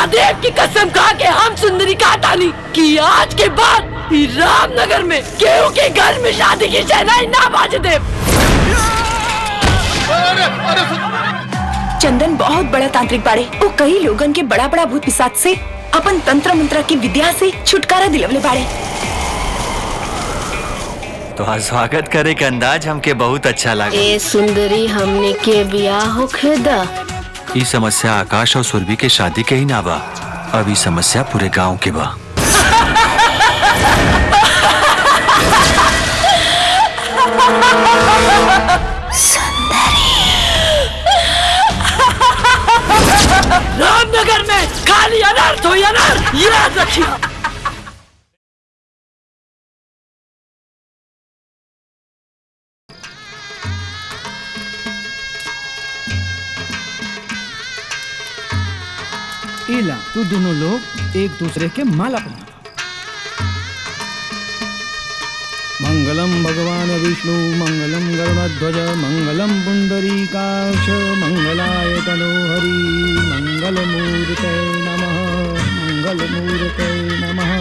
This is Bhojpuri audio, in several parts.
महादेव की कसम खा के हम सुंदरी का तानी कि आज के बाद रामनगर में केहू के घर में शादी की शहनाई ना बाजे दे। चंदन बहुत बड़ा तांत्रिक बाड़े। वो कई लोगन के बड़ा बड़ा भूत पिशाच से अपन तंत्र मंत्र की विद्या से छुटकारा दिलवले बाड़े। तो स्वागत करे का अंदाज हमके बहुत अच्छा लगा। ए सुंदरी हमने के बियाह होखे दा। ई समस्या आकाश और सुरभि के शादी के ही ना बा, अब ई समस्या पूरे गांव के बा। रामनगर में खाली अनर्थ हो अनर्थ, याद रखिए। इला तू दोनों लोग एक दूसरे के माला पहना। मंगलम भगवान विष्णु मंगलम गरुड़ध्वज मंगलम पुंडरीकाक्ष मंगलाय तनोहरि मंगलमूर्ते नमः मंगलमूर्ते नमः।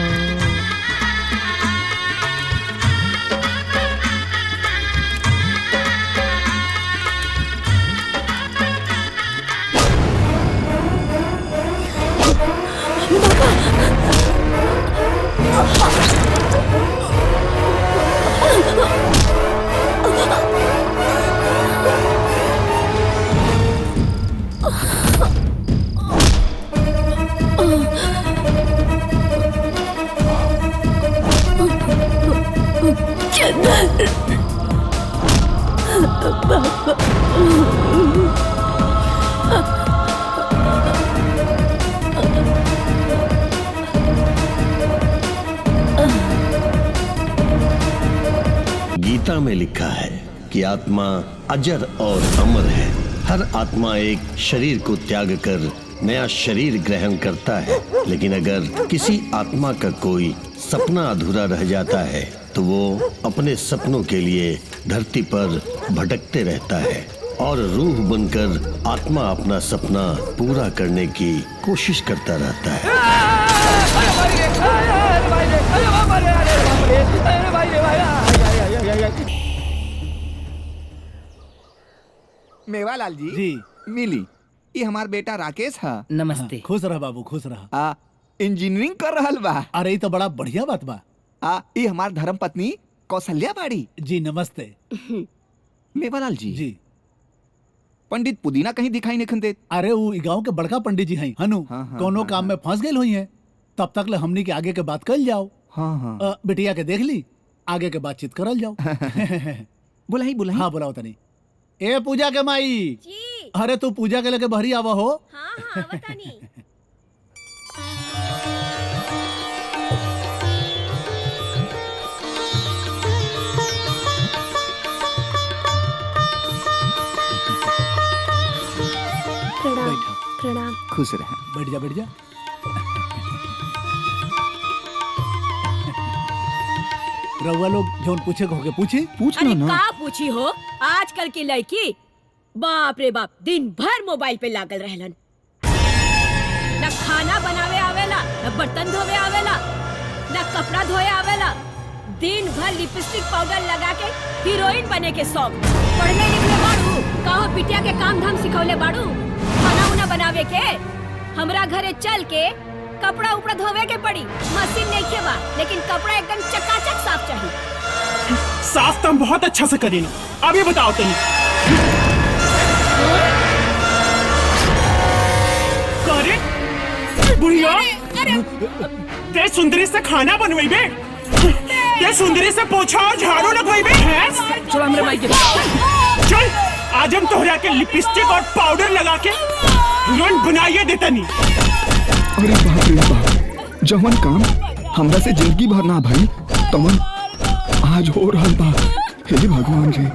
गीता में लिखा है कि आत्मा अजर और अमर है। हर आत्मा एक शरीर को त्याग कर नया शरीर ग्रहण करता है, लेकिन अगर किसी आत्मा का कोई सपना अधूरा रह जाता है तो वो अपने सपनों के लिए धरती पर भटकते रहता है और रूह बनकर आत्मा अपना सपना पूरा करने की कोशिश करता रहता है। मेवालाल जी मिली, ये हमार बेटा राकेश है। नमस्ते। खुश रह बाबू, खुश रह। इंजीनियरिंग कर रहल बा। अरे तो बड़ा बढ़िया बात बा। ये हमार धर्म पत्नी कौशल्या बाड़ी। जी नमस्ते। मेवालाल जी पंडित पुदीना कहीं दिखाई नहीं देत। अरे वो गांव के बड़का पंडित जी हैं हनु। कोनो काम में फंस गए हुई हैं, तब तक ले हमनी के आगे के बात कर जाओ। बिटिया के देख ली, आगे के बातचीत करल जाओ। बुलाई बुलाई। हाँ बुलाओ तनी। ए पूजा के माई जी। अरे तू पूजा के लेके बहरी आवा हो। हाँ बतानी। प्रणाम। खुश रहे। बैठ जा बैठ जा। रउआ लोग जोन पूछे होके पूछ लो ना। का पूछी हो? आजकल की लड़की बाप रे बाप दिन भर मोबाइल पे लागल रहलन। न खाना बनावे आवेला, न बर्तन धोवे आवेला, न कपड़ा धोए आवेला। दिन भर लिपस्टिक पाउडर लगा के हीरोइन बने के शौक। पढ़ने लिखले बाड़ू, कहो पिटिया के काम धाम सिखौले बाड़ू। खाना उना बनावे के हमरा घरे चल के कपड़ा उपड़ा धोवे के पड़ी। मशीन नहीं के बा, लेकिन कपड़ा एकदम चकाचक साफ चाहिए। साफ तो हम बहुत अच्छा से करेंगे। अभी बताओ तनी करे बुढ़िया ते सुंदरी से खाना बनवाई बे, ते सुंदरी से पोछा और झाड़ू लगवाई बे। चल हमरे माई के चल आज हम तोहरा के लिपस्टिक और पाउडर लगा के हीरोइन बनाइए देता नहीं। अरे बाप रे बाप, जवन काम हमरा से जिंदगी भर ना भाई तमन आज हो रहा बा। हे भगवान जी।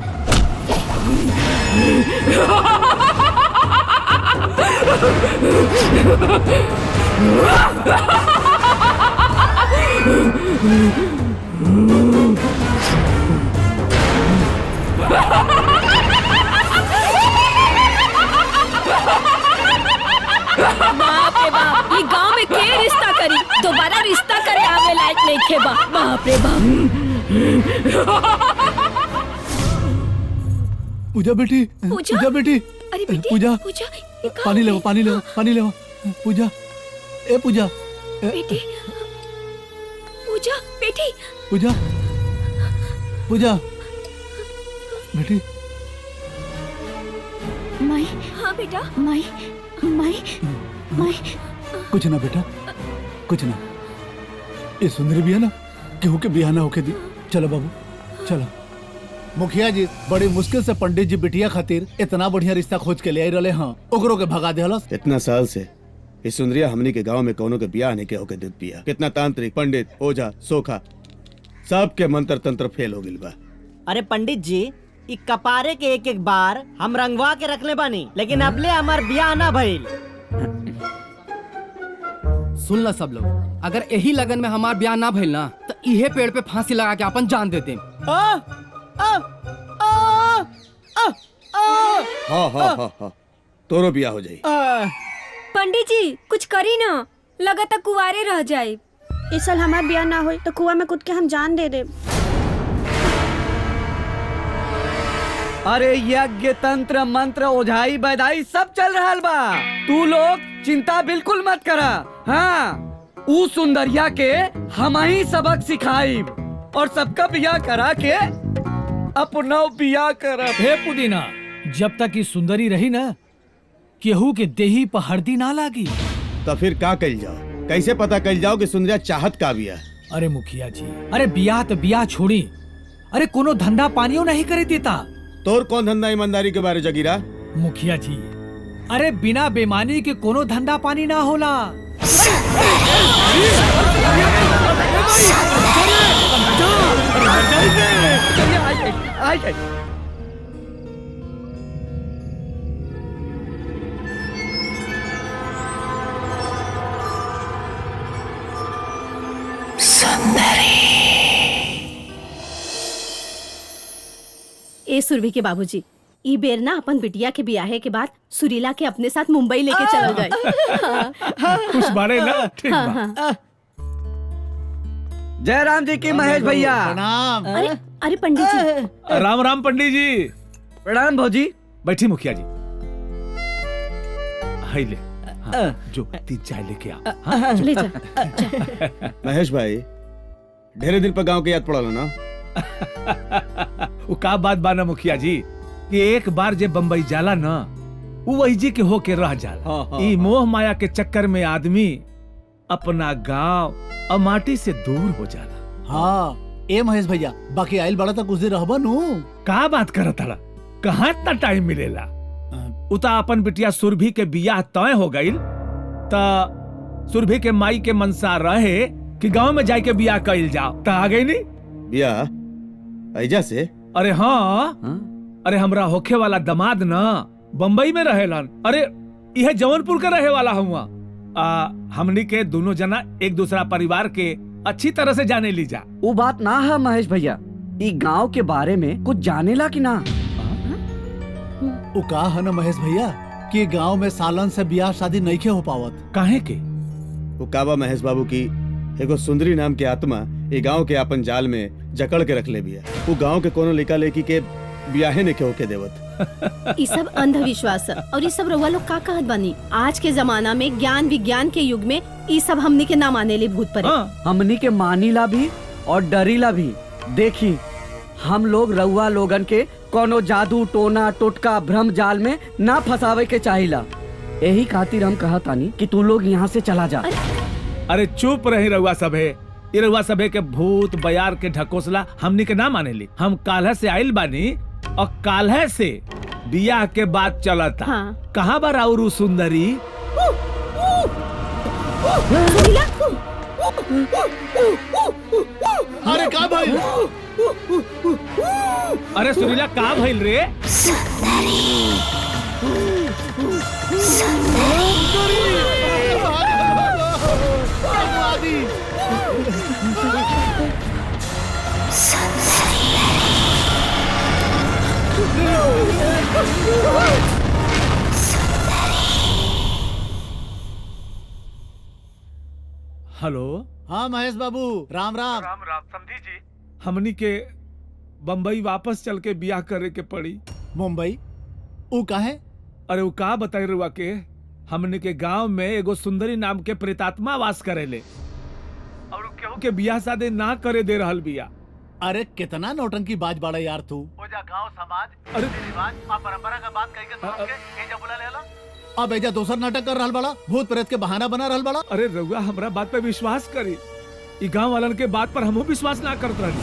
बाप रे बाप, ये गांव दोबारा रिश्ता करे आवे लायक नहीं खे बाप रे बाप। पूजा बेटी, पूजा बेटी, अरे बेटी, पूजा, पूजा, पानी ले, पानी ले, पानी ले, पूजा, ए पूजा, बेटी, पूजा, बेटी, पूजा, पूजा, बेटी, माई, हाँ बेटा, माई, माई, माई, कुछ ना बेटा, कुछ ना, ये सुंदरी भी है ना, केहू के बियाह ना होके दी। चलो बाबू, चलो। मुखिया जी बड़ी मुश्किल से पंडित जी बिटिया खातिर इतना बढ़िया रिश्ता खोज के ले आई रहे। हाँ, ओकरो के भगा देहलस। इतना साल से इस सुंदरिया हमनी के गांव में कोनो के बियाह नहीं के होके दूध पिया। कितना तांत्रिक, पंडित, ओझा, सोखा, सब के मंत्र तंत्र फेल हो गिल बा। अरे पंडित जी, इ कपारे के एक एक बार हम रंगवा के रखले बानी, लेकिन अबले हमार बियाह ना भइल। सुन ला सब लोग, अगर यही लगन में हमार ब्याह ना भइल ना तो इहे पेड़ पे फांसी लगा के अपन जान देते। हाँ, तोरो बियाह हो जाई। पंडित जी कुछ करी ना, लगा तक कुंवारे रह जाए। इस साल हमार ब्याह ना होई तो कुआं में कूद के हम जान दे दे। अरे यज्ञ, तंत्र, मंत्र, ओझाई, बैदाई सब चल रहा बा। तू लोग चिंता बिल्कुल मत करा। हाँ, ऊ सुंदरिया के हम ही सबक सिखाई और सबका बियाह करा के अपना बियाह कर। हे पुदीना, जब तक ये सुंदरी रही ना, केहू के देही पर हरदी ना लागी। तो फिर का कल जाओ? कैसे पता कल जाओ कि सुंदरिया चाहत का बिया? अरे मुखिया जी, अरे बियाह तो बियाह छोड़ी, अरे कोनो धंधा पानियों नहीं करे देता। तोर कौन धंधा ईमानदारी के बारे जगीरा? मुखिया जी, अरे बिना बेमानी के कोनो धंधा पानी ना होला। ए सुरभि के बाबूजी, ई बेर ना अपन बिटिया के बियाहे के बाद सुरीला के अपने साथ मुंबई लेके चल जाए। खुश बारे ना, ठीक बा। जय राम जी की महेश भैया। प्रणाम। अरे अरे पंडित जी। राम राम पंडित जी। प्रणाम भौजी। बैठी मुखिया जी। हाय ले, हाँ, जो 3 चाय लेके आ। हाँ, ले जा। महेश भाई, ढेरे दिन पर गांव के याद पड़ल ना? वो का बात बाना मुखिया जी कि एक बार जे बम्बई जाला ना, वो वही जी के होके रह जाला। ई मोह माया के चक्कर में आदमी अपना गांव और माटी से दूर हो जाला। हाँ, ए महेश भैया, बाकी आइल बड़ा तक कुछ दिन रहबा नु। का बात करत हला? कहाँ इतना टाइम मिलेला? उता अपन बिटिया सुरभि के बियाह तय हो गईल, ता सुरभि के माई के मनसा रहे कि गांव में जाके बियाह कइल जाओ, ता आ गई नी बियाह ऐजा से। अरे हाँ, अरे हमरा होखे वाला दमाद ना बम्बई में रहेलन। अरे यह जौनपुर का रहे वाला हुआ। हमनी के दोनों जना एक दूसरा परिवार के अच्छी तरह से जाने ली जा। वो बात ना है महेश भैया, ई गांव के बारे में कुछ जाने ला कि ना? वो का है ना महेश भैया कि गांव में सालन से बियाह शादी नहीं के हो पावत। काहे के? वो काबा महेश बाबू की एगो सुंदरी नाम के आत्मा ये गांव के अपन जाल में जकड़ के रख ले बिया। वो गांव के कोनो लड़का लड़की के बियाहे नहीं के होके देवत। ये सब अंधविश्वास है और ये सब रउआ लोग का कहत बानी। आज के जमाना में ज्ञान विज्ञान के युग में ये सब हमनी के ना माने ले भूत परे। हमनी के मानीला भी और डरीला भी। देखी, हम लोग रउआ लोगन के कोनो जादू टोना टोटका भ्रम जाल में ना फंसावे के चाहिला। यही खातिर हम कहतानी कि तू लोग यहाँ से चला जा। अरे चुप रही रउआ सभे। ये रउआ सभे के भूत बयार के ढकोसला हमनी के ना माने ली। हम काल्ह से आइल बानी और काल्ह से बियाह के बात चलता। हाँ। कहाँ बा राउरू सुंदरी? अरे का भाई? अरे सुरीला का भइल रे? हेलो। हाँ महेश बाबू, राम राम। राम राम समझी जी। हमनी के बम्बई वापस चल के ब्याह करे के पड़ी। मुंबई? ऊ काहे? अरे ऊ का बताई रुआ के, हमने के गांव में एगो सुंदरी नाम के प्रेतात्मा वास करेले और केहू के बियाह शादी ना करे दे रहल बिया। अरे कितना नौटंकी बाज बाड़ा यार तू। ओजा गांव समाज अरे रिवाज आ परंपरा का बात कह के समझ के एजा बुला लेला। अब एजा दोसर नाटक कर रहल बड़ा, भूत प्रेत के बहाना बना रहल बड़ा। अरे रउआ हमरा बात पे विश्वास करी, ई गांव वालन के बात पर हमहू विश्वास ना करत रहनी।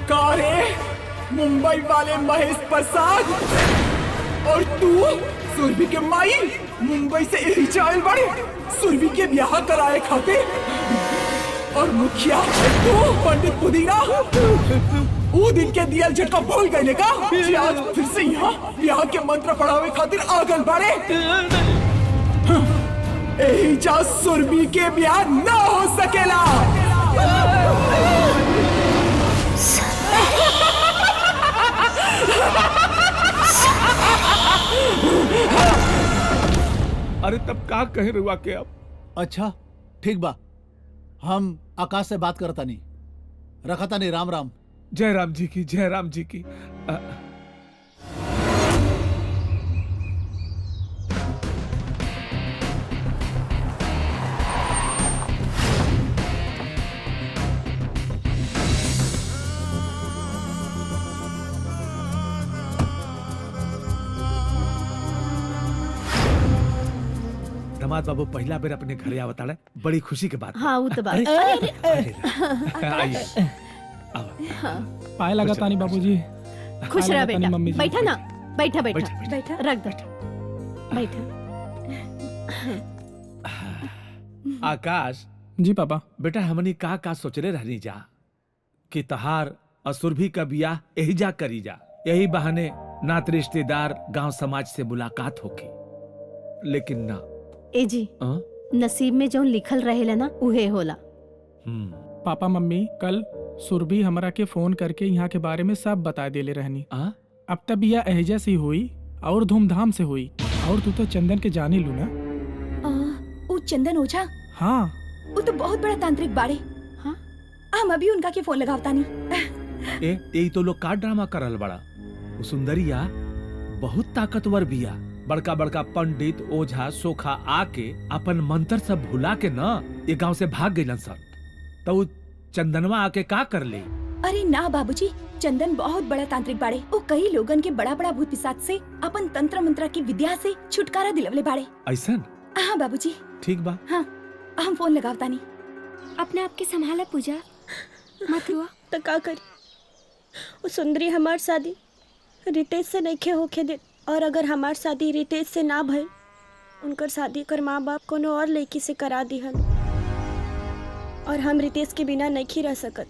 कारे मुंबई वाले महेश प्रसाद और तू सुरभि के माई मुंबई से यही चावल बड़े सुरभि के ब्याह कराए खाते और मुखिया तू पंडित पुदीना वो दिन के दियल झटका भूल गए का जी आज फिर से यहाँ ब्याह के मंत्र पढ़ावे खातिर आगल बढ़े। यही जा सुरभि के ब्याह ना हो सकेला। अरे तब का कहे रुआ के अब? अच्छा ठीक बा, हम आकाश से बात करता नहीं, रखता नहीं। राम राम। जय राम जी की, जय राम जी की। दामाद बाबू पहला बेर अपने घरे आवता है, बड़ी खुशी के बात। हाँ वो तो बात। आइए पाए लगा तानी बाबूजी। खुश रह बेटा, बैठा ना, बैठा बैठा बैठा, बैठा, रख दो, बैठा। आकाश जी पापा। बेटा हमनी का सोचले रहनी जा कि तहार असुरभि का बियाह यही जा करी जा, यही बहाने नात रिश्तेदार गांव समाज से मुलाकात होगी, लेकिन ना। ए जी नसीब में जो लिखल रहेला ना उहे होला। पापा मम्मी कल सुरभि हमरा के फोन करके यहाँ के बारे में सब बता देले रहनी। अब तब यह एहजा से हुई और धूमधाम से हुई। और तू तो चंदन के जाने लू ना। वो चंदन ओझा? हाँ वो तो बहुत बड़ा तांत्रिक बाड़े। हाँ हम अभी उनका के फोन लगावता नहीं। यही तो लोग का ड्रामा करल बड़ा। वो सुंदरिया बहुत ताकतवर बिया, बड़का बड़का पंडित ओझा सोखा आके अपन मंत्र सब भुला के न ये गांव से भाग गइलन सर। तो चंदनवा आके का कर ले? अरे ना बाबूजी, चंदन बहुत बड़ा तांत्रिक बाड़े। वो कई लोगन के बड़ा बड़ा भूत पिशाच से अपन तंत्र मंत्र की विद्या से छुटकारा दिलवले बाड़े। ऐसन? हाँ बाबूजी। ठीक बा। हाँ हम फोन लगावता नहीं। अपने आप के संभाला पूजा, मत हुआ तो का करी। वो सुंदरी हमार शादी रितेश से नहीं होके दे, और अगर हमार शादी रितेश से ना भइल, उनकर शादी कर माँ बाप कोनो और लड़की से करा दिहन, और हम रितेश के बिना नहीं रह सकत।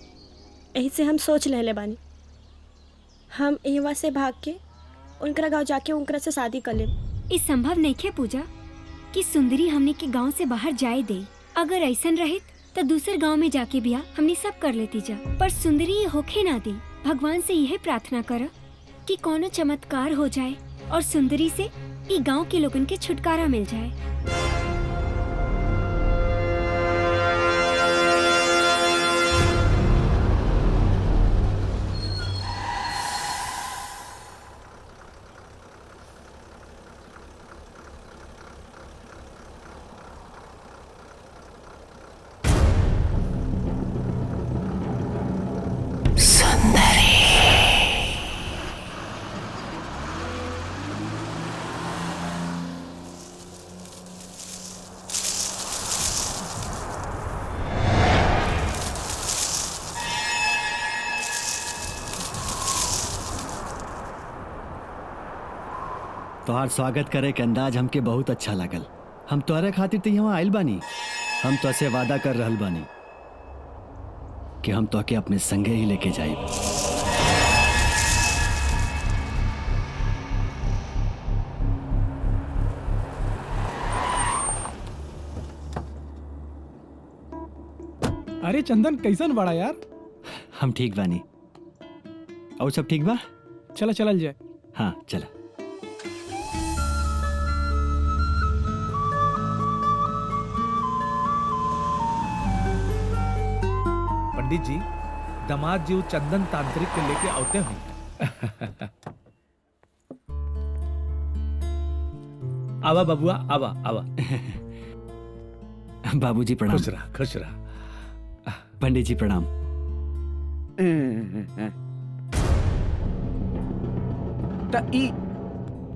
यही से हम सोच ले बानी हम यहाँ से भाग के उनकरा गाँव जाके उनकरा से शादी कर लें। इस संभव नहीं है पूजा कि सुंदरी हमने के गांव से बाहर जाए दे। अगर ऐसन रहे तो दूसरे गांव में जाके बिया हमने सब कर लेती जा, पर सुंदरी ये होखे ना दी। भगवान से यह प्रार्थना कर कि कोनो चमत्कार हो जाए और सुंदरी से ई गांव के लोगन के छुटकारा मिल जाए। तोहार स्वागत करे के अंदाज हमके बहुत अच्छा लगल। हम तोहरे खातिर तो यहाँ आइल बानी। हम तो से वादा कर रहल बानी कि हम तोहके अपने संगे ही लेके जाइब। अरे चंदन कैसन बड़ा यार? हम ठीक बानी। और सब ठीक बा? चला चलल जाए। हाँ चला। पंडित जी, दामाद जी वो चंदन तांत्रिक के लेके आते हैं। आवा बबुआ, आवा आवा। बाबूजी प्रणाम। खुश रहा, खुश रहा। पंडित जी प्रणाम।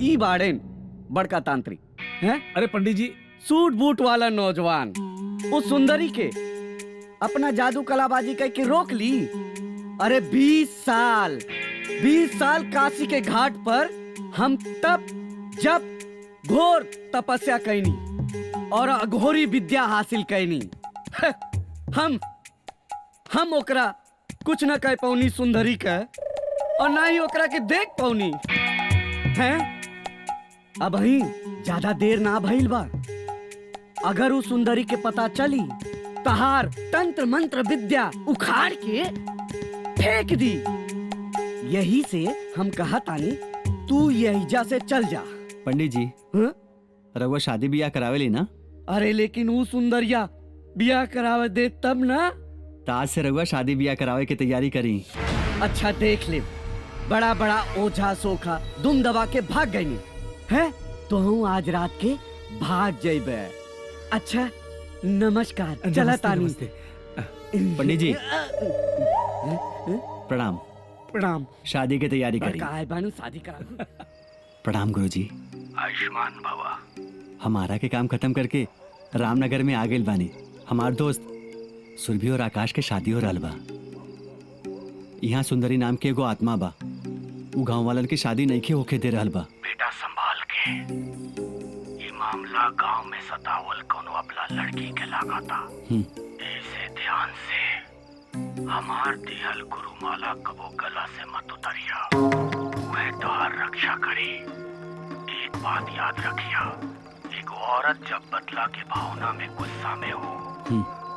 ई बाड़ेन बड़का तांत्रिक हैं? अरे पंडित जी, सूट बूट वाला नौजवान उस सुंदरी के अपना जादू कलाबाजी करके रोक ली। अरे 20 साल काशी के घाट पर हम तब जब घोर तपस्या कैनी और अघोरी विद्या हासिल कैनी। हम ओकरा कुछ न कह पौनी सुंदरी के, और ना ही ओकरा के देख पौनी हैं। अब ही ज्यादा देर ना भइल बा। अगर उस सुंदरी के पता चली तहार तंत्र मंत्र विद्या उखाड़ के फेंक दी। यही से हम कहा तानी तू यहीजा से चल जा। पंडित जी, रउआ शादी ब्याह करावेली ना? अरे लेकिन वो सुंदरिया ब्याह करावे दे तब ना। तो आज से रउआ शादी ब्याह करावे की तैयारी करी। अच्छा देख ले, बड़ा बड़ा ओझा सोखा दुम दबा के भाग गई है, तो हूँ आज रात के भाग जाइबे। अच्छा नमस्कार, चला तानी। पंडित जी प्रणाम। प्रणाम। शादी की तैयारी करी। बानू शादी करा। प्रणाम गुरुजी। आयुष्मान भवा। हमारा के काम खत्म करके रामनगर में आ गए बानी। हमार दोस्त सुरभि और आकाश के शादी हो रहल बा। यहाँ सुंदरी नाम के एगो आत्मा बा। उ गांव वालन के शादी नहीं होके दे रहल बा। बेटा संभाल के। ये मामला गांव में सतावल कोनो अपना लड़की के लगा था। ऐसे ध्यान से हमार दिहल गुरुमाला कबो गला से मत उतरिया। वह तोहार रक्षा करी। एक बात याद रखिया, एक औरत जब बदला के भावना में गुस्सा में हो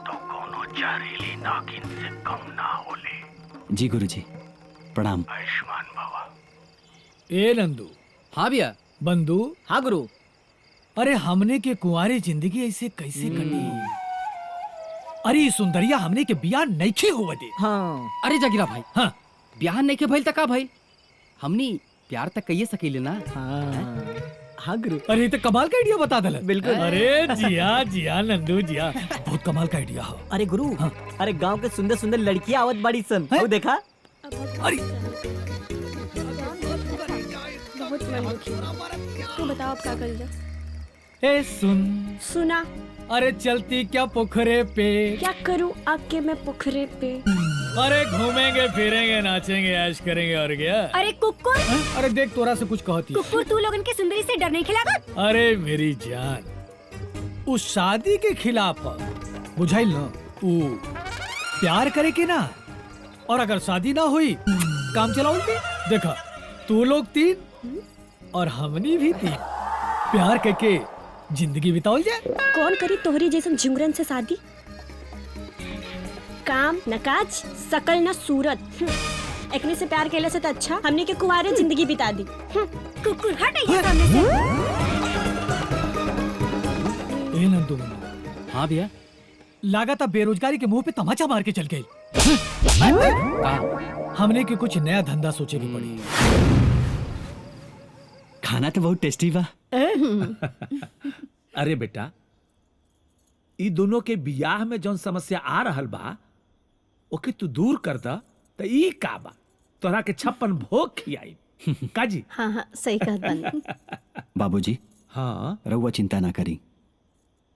तो कोनो जहरीली नागिन से कम ना होले। जी गुरुजी प्रणाम। आयुष्मान भवा। ए नंदू। हाँ भैया। बंधु। हाँ गुरु। अरे हमने के कुंवारे जिंदगी ऐसे कैसे कटी? अरे सुंदरिया हमने के ब्याह नहीं हुआ दे। हाँ। अरे जगीरा भाई, हाँ ब्याह नहीं के भइल तक का भाई? हमनी प्यार तक कहिए सकेले ना। हाँ गुरु। अरे तो कमाल का आइडिया बता दल। बिल्कुल। अरे जिया नंदू जिया, बहुत कमाल का आइडिया है। अरे गुरु, अरे गांव के सुंदर सुंदर लड़कियां आवत बड़ी सन। वो देखा। अरे बहुत मन दुखी है। तू बताओ अब क्या कर जा। ए सुना। अरे चलती क्या पोखरे पे? क्या करूं आके मैं पोखरे पे? अरे घूमेंगे फिरेंगे नाचेंगे ऐश करेंगे और क्या। अरे कुकुर। अरे देख तोरा से कुछ कहती। कुकुर तू लोगन के सुंदरी से डर नहीं खिलागा? अरे मेरी जान, उस शादी के खिलाफ बुझाइल ना। प्यार करे के ना, और अगर शादी ना हुई काम चलाओ के। देखा तू लोग 3 और हमनी भी 3 प्यार करके जिंदगी बिताओ जाए। कौन करी तोहरी जैसन झुंगरन से शादी? काम न काज, सकल न सूरत। एकने से प्यार केले से तो अच्छा हमने के कुंवारे जिंदगी बिता दी। कुकुर हट यहाँ सामने से। ए नंदू। हाँ भैया। लागत अब बेरोजगारी के मुंह पे तमाचा मार के चल गई। हमने के कुछ नया धंधा सोचे की पड़ी। खाना तो बहुत टेस्टी बा। अरे बेटा, ई दोनों के बियाह में जौन समस्या आ रहल बा ओके तू दूर कर दा तो ई का बा तोरा के 56 भोग खियाई। काजी। हाँ हाँ सही कहत बानी। बाबूजी। हाँ। रउआ चिंता ना करी।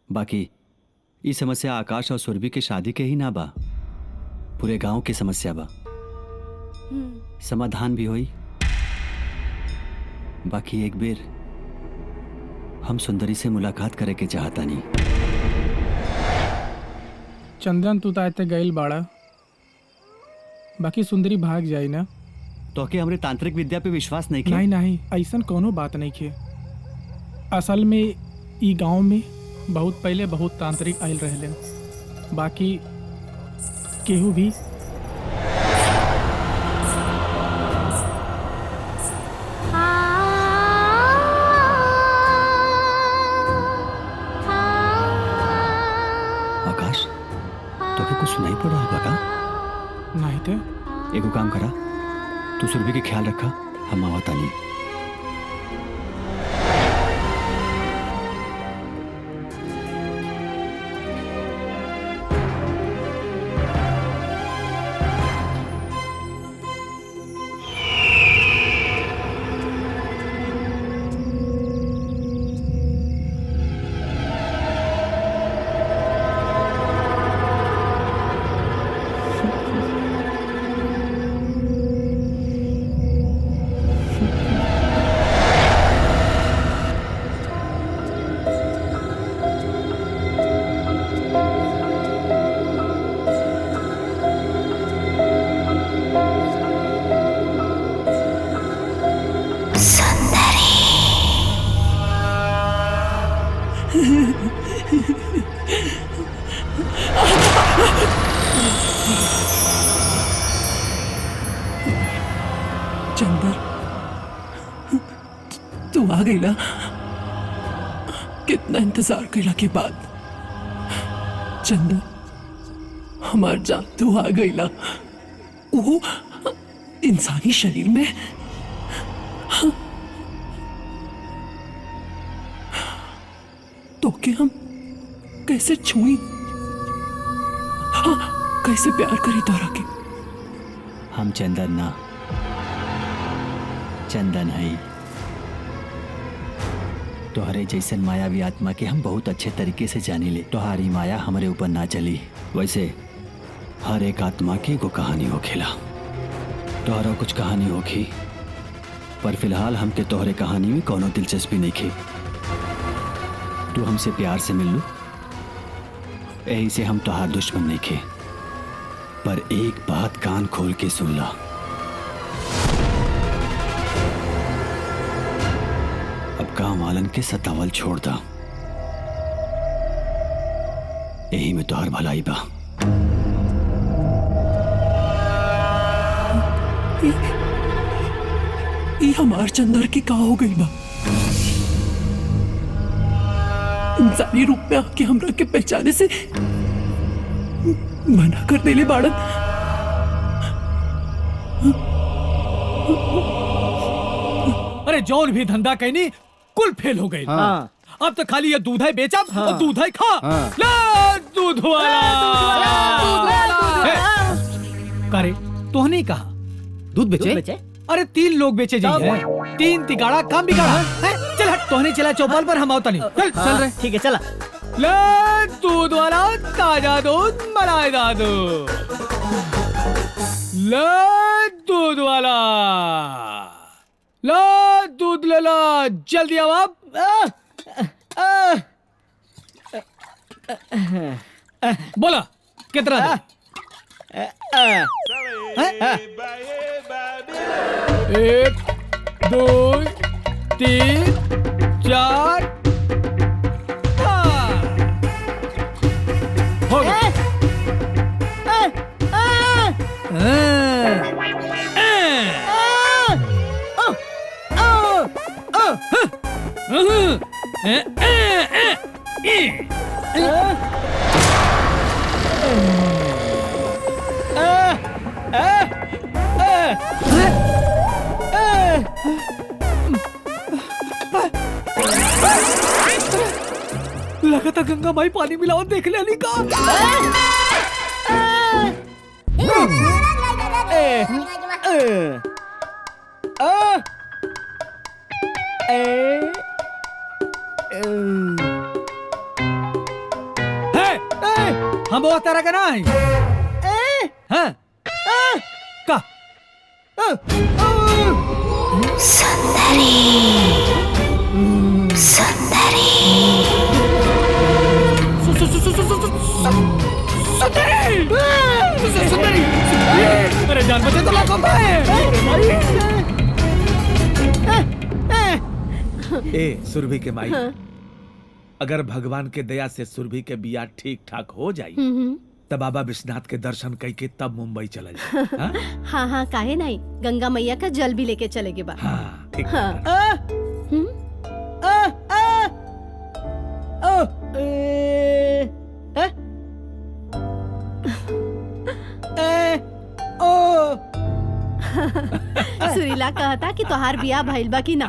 बाकी ई समस्या आकाश और सुरभि के शादी के ही ना बा, पूरे गांव की समस्या बा। समाधान भी होई। बाकी एक बेर हम सुंदरी से मुलाकात करे के चाहता नहीं। चंदन तू ताते गइल बाड़ा, बाकी सुंदरी भाग जाई ना। तो के हमरे तांत्रिक विद्या पे विश्वास नहीं किया? नहीं ऐसा कोनो बात नहीं किए। असल में ई गांव में बहुत पहले बहुत तांत्रिक आयल रहले। बाकी केहू भी आकाश तो भी कुछ सुनाई पड़ रहा है का? नहीं थे। एगो काम करा, तू सुरभि के ख्याल रखा, हम आवता नहीं। चंदर, तू आ गई ना? कितना इंतजार कैला के बाद चंदर हमार जान तू आ गई ना? वो इंसानी शरीर में तो के हम कैसे छुई, कैसे प्यार करी तोरा के? हम चंदन ना, चंदन है। तोहरे जैसन मायावी आत्मा के हम बहुत अच्छे तरीके से जानी ले। तोहारी माया हमारे ऊपर ना चली। वैसे हर एक आत्मा की एगो कहानी होखेला। तोहरा कुछ कहानी होखी, पर फिलहाल हमके तोहरे कहानी में कोनो दिलचस्पी नहीं खे। तू हमसे प्यार से मिल लू, यही से हम तोहार दुश्मन नहीं खे। पर एक बात कान खोल के सुन ला, अब गांव वालन के सतावल छोड़ दा, यही में तोहार भलाई बा। ये हमार चंदर की का हो गई बा? इंसानी रूप में आके हमरा के पहचाने से मना कर देले बाड़न। अरे जौन भी धंधा कहनी कुल फेल हो गई। हाँ। अब तो खाली ये दूध है बेचा और दूध है खा। हाँ। ला दूध वाला। करे तोहनी कहा दूध बेचे? अरे 3 लोग बेचे जाइए, 3 तिगाड़ा काम बिगाड़ा। चल हट, तोहनी चला चौपाल पर, हम आवता नहीं। चल चल रहे। ठीक है चला। ले दूध वाला, ताजा दूध, मलाईदार दूध। ले दूध वाला, ला दूध ले ला, जल्दी आओ आप। बोला कितना दे? 1 2 3 4 हो गया। लगातार गंगा माई पानी मिलाओ, देख ले का। हम बहुत तरह का ना है। हाँ का सुंदरी सुंदरी सुंदरी। अरे जान बचे तो लाखों पाए। ए सुरभि के माई, अगर भगवान के दया से सुरभि के बिया ठीक ठाक हो जाई तब बाबा विश्वनाथ के दर्शन कई के तब मुंबई चला जाए। हाँ? हाँ हाँ काहे नहीं, गंगा मैया का जल भी लेके चलेगे बा। हाँ, ठीक। सुरीला कहता कि तोहार बियाह भइल बा कि ना।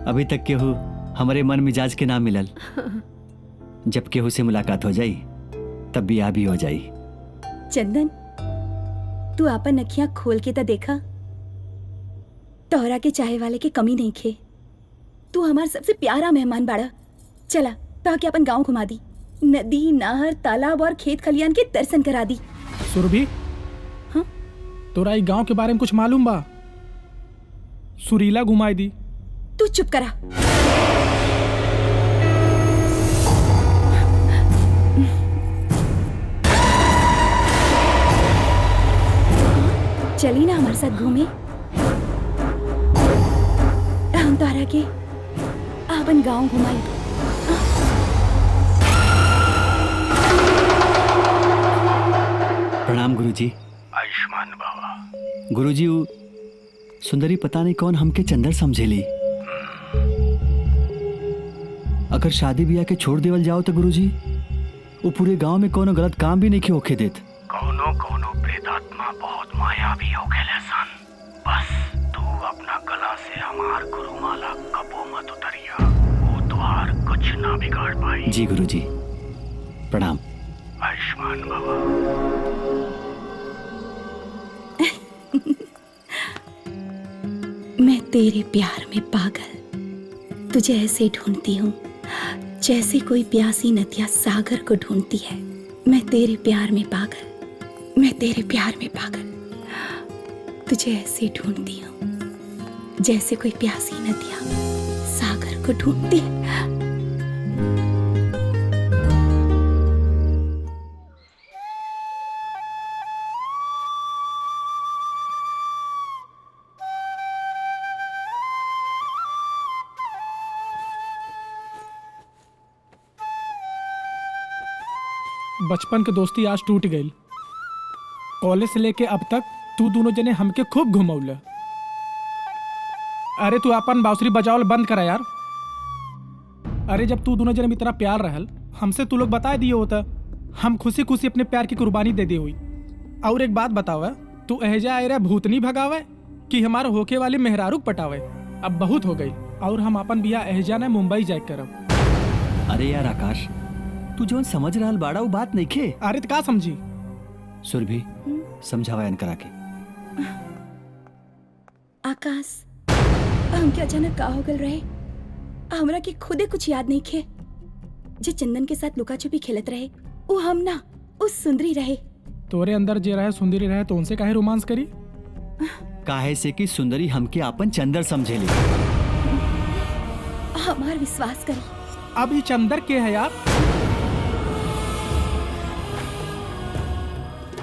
अभी तक केहू हमारे मन मिजाज के ना मिलल। जब केहू से मुलाकात हो जाई तब बियाह भी हो जाई। चंदन, तू आपन अखियां खोल के तो देखा, तोहरा के चाहे वाले के कमी नहीं खे। तू हमार सबसे प्यारा मेहमान बाड़ा। चला ताकि अपन गांव घुमा दी, नदी नहर तालाब और खेत खलियान के दर्शन करा दी। सुरभि, हाँ? तोरा ई गांव के बारे में कुछ मालूम बा? सुरीला घुमाई दी। तू चुप करा। चली ना हमारे साथ घूमे, हम तोहरा के अपन गांव घुमाई। प्रणाम गुरुजी। आयुष्मान बाबा। गुरुजी, वो सुंदरी पता नहीं कौन हमके चंदर समझेली। अगर शादी ब्याह के छोड़ देवल जाओ तो गुरुजी वो पूरे गांव में कोनो गलत काम भी नहीं के होके देत। कौनो कौनो प्रेतात्मा बहुत मायावी हो गए सन। बस तू अपना गला से हमार गुरुमाला कबो मत उतरिया, वो तुहार कुछ ना बिगाड़ पाई। जी गुरुजी, प्रणाम। आयुष्मान बाबा। मैं तेरे प्यार में पागल तुझे ऐसे ढूंढती हूँ जैसे कोई प्यासी नदियाँ सागर को ढूंढती है। मैं तेरे प्यार में पागल, मैं तेरे प्यार में पागल तुझे ऐसे ढूंढती हूँ जैसे कोई प्यासी नदियाँ सागर को ढूंढती है। बचपन के दोस्ती आज टूट गई। कॉलेज से लेके अब तक तू दोनों जने हमके खूब घुमौल। अरे तू अपन बांसुरी बजावल बंद करा यार। अरे जब तू दोनों जने में इतना प्यार रहल हमसे, तू लोग बता दिए होता, हम खुशी खुशी अपने प्यार की कुर्बानी दे दी हुई। और एक बात बतावे, तू एहजा आए रहा भूतनी भगावे कि हमारे होके वाली मेहरारू पटावे। अब बहुत हो गई और हम अपन बिया एहजा ने मुंबई जाए करब। अरे यार आकाश, तू जो समझ रहा बाड़ा वो बात नहीं खे। अरे तो का समझी? सुरभि समझावा इनकरा के। आकाश, हम क्या अचानक का हो गल रहे, हमरा के खुदे कुछ याद नहीं खे। जे चंदन के साथ लुका छुपी खेलत रहे वो हम ना, उस सुंदरी रहे। तोरे अंदर जे रहे सुंदरी रहे तो उनसे काहे रोमांस करी? काहे से कि सुंदरी हमके अपन चंदर समझेली। हमार विश्वास करी। अब ये चंदर के है यार?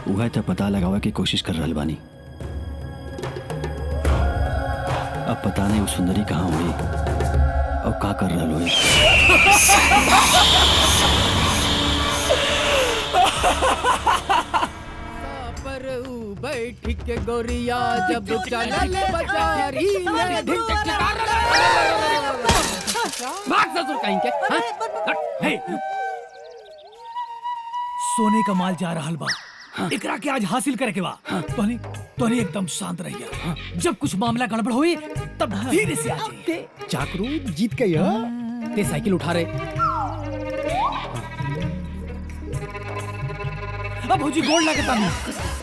वह तो पता लगावा की कोशिश कर रहा बानी। अब पता नहीं वो सुंदरी कहाँ हुई और का कर रहा हुई। बैठ के गोरिया जब चले बजारी भाग ससुर कहीं के। हे, सोने का माल जा रहा बा। एकरा के आज हासिल करके बा। तोनी एकदम शांत रहिया। जब कुछ मामला गड़बड़ हुई तब धीरे से आ जाइए। चाकरू जीत गई है। ते साइकिल उठा रहे। अब भौजी गोड़ लगता नहीं।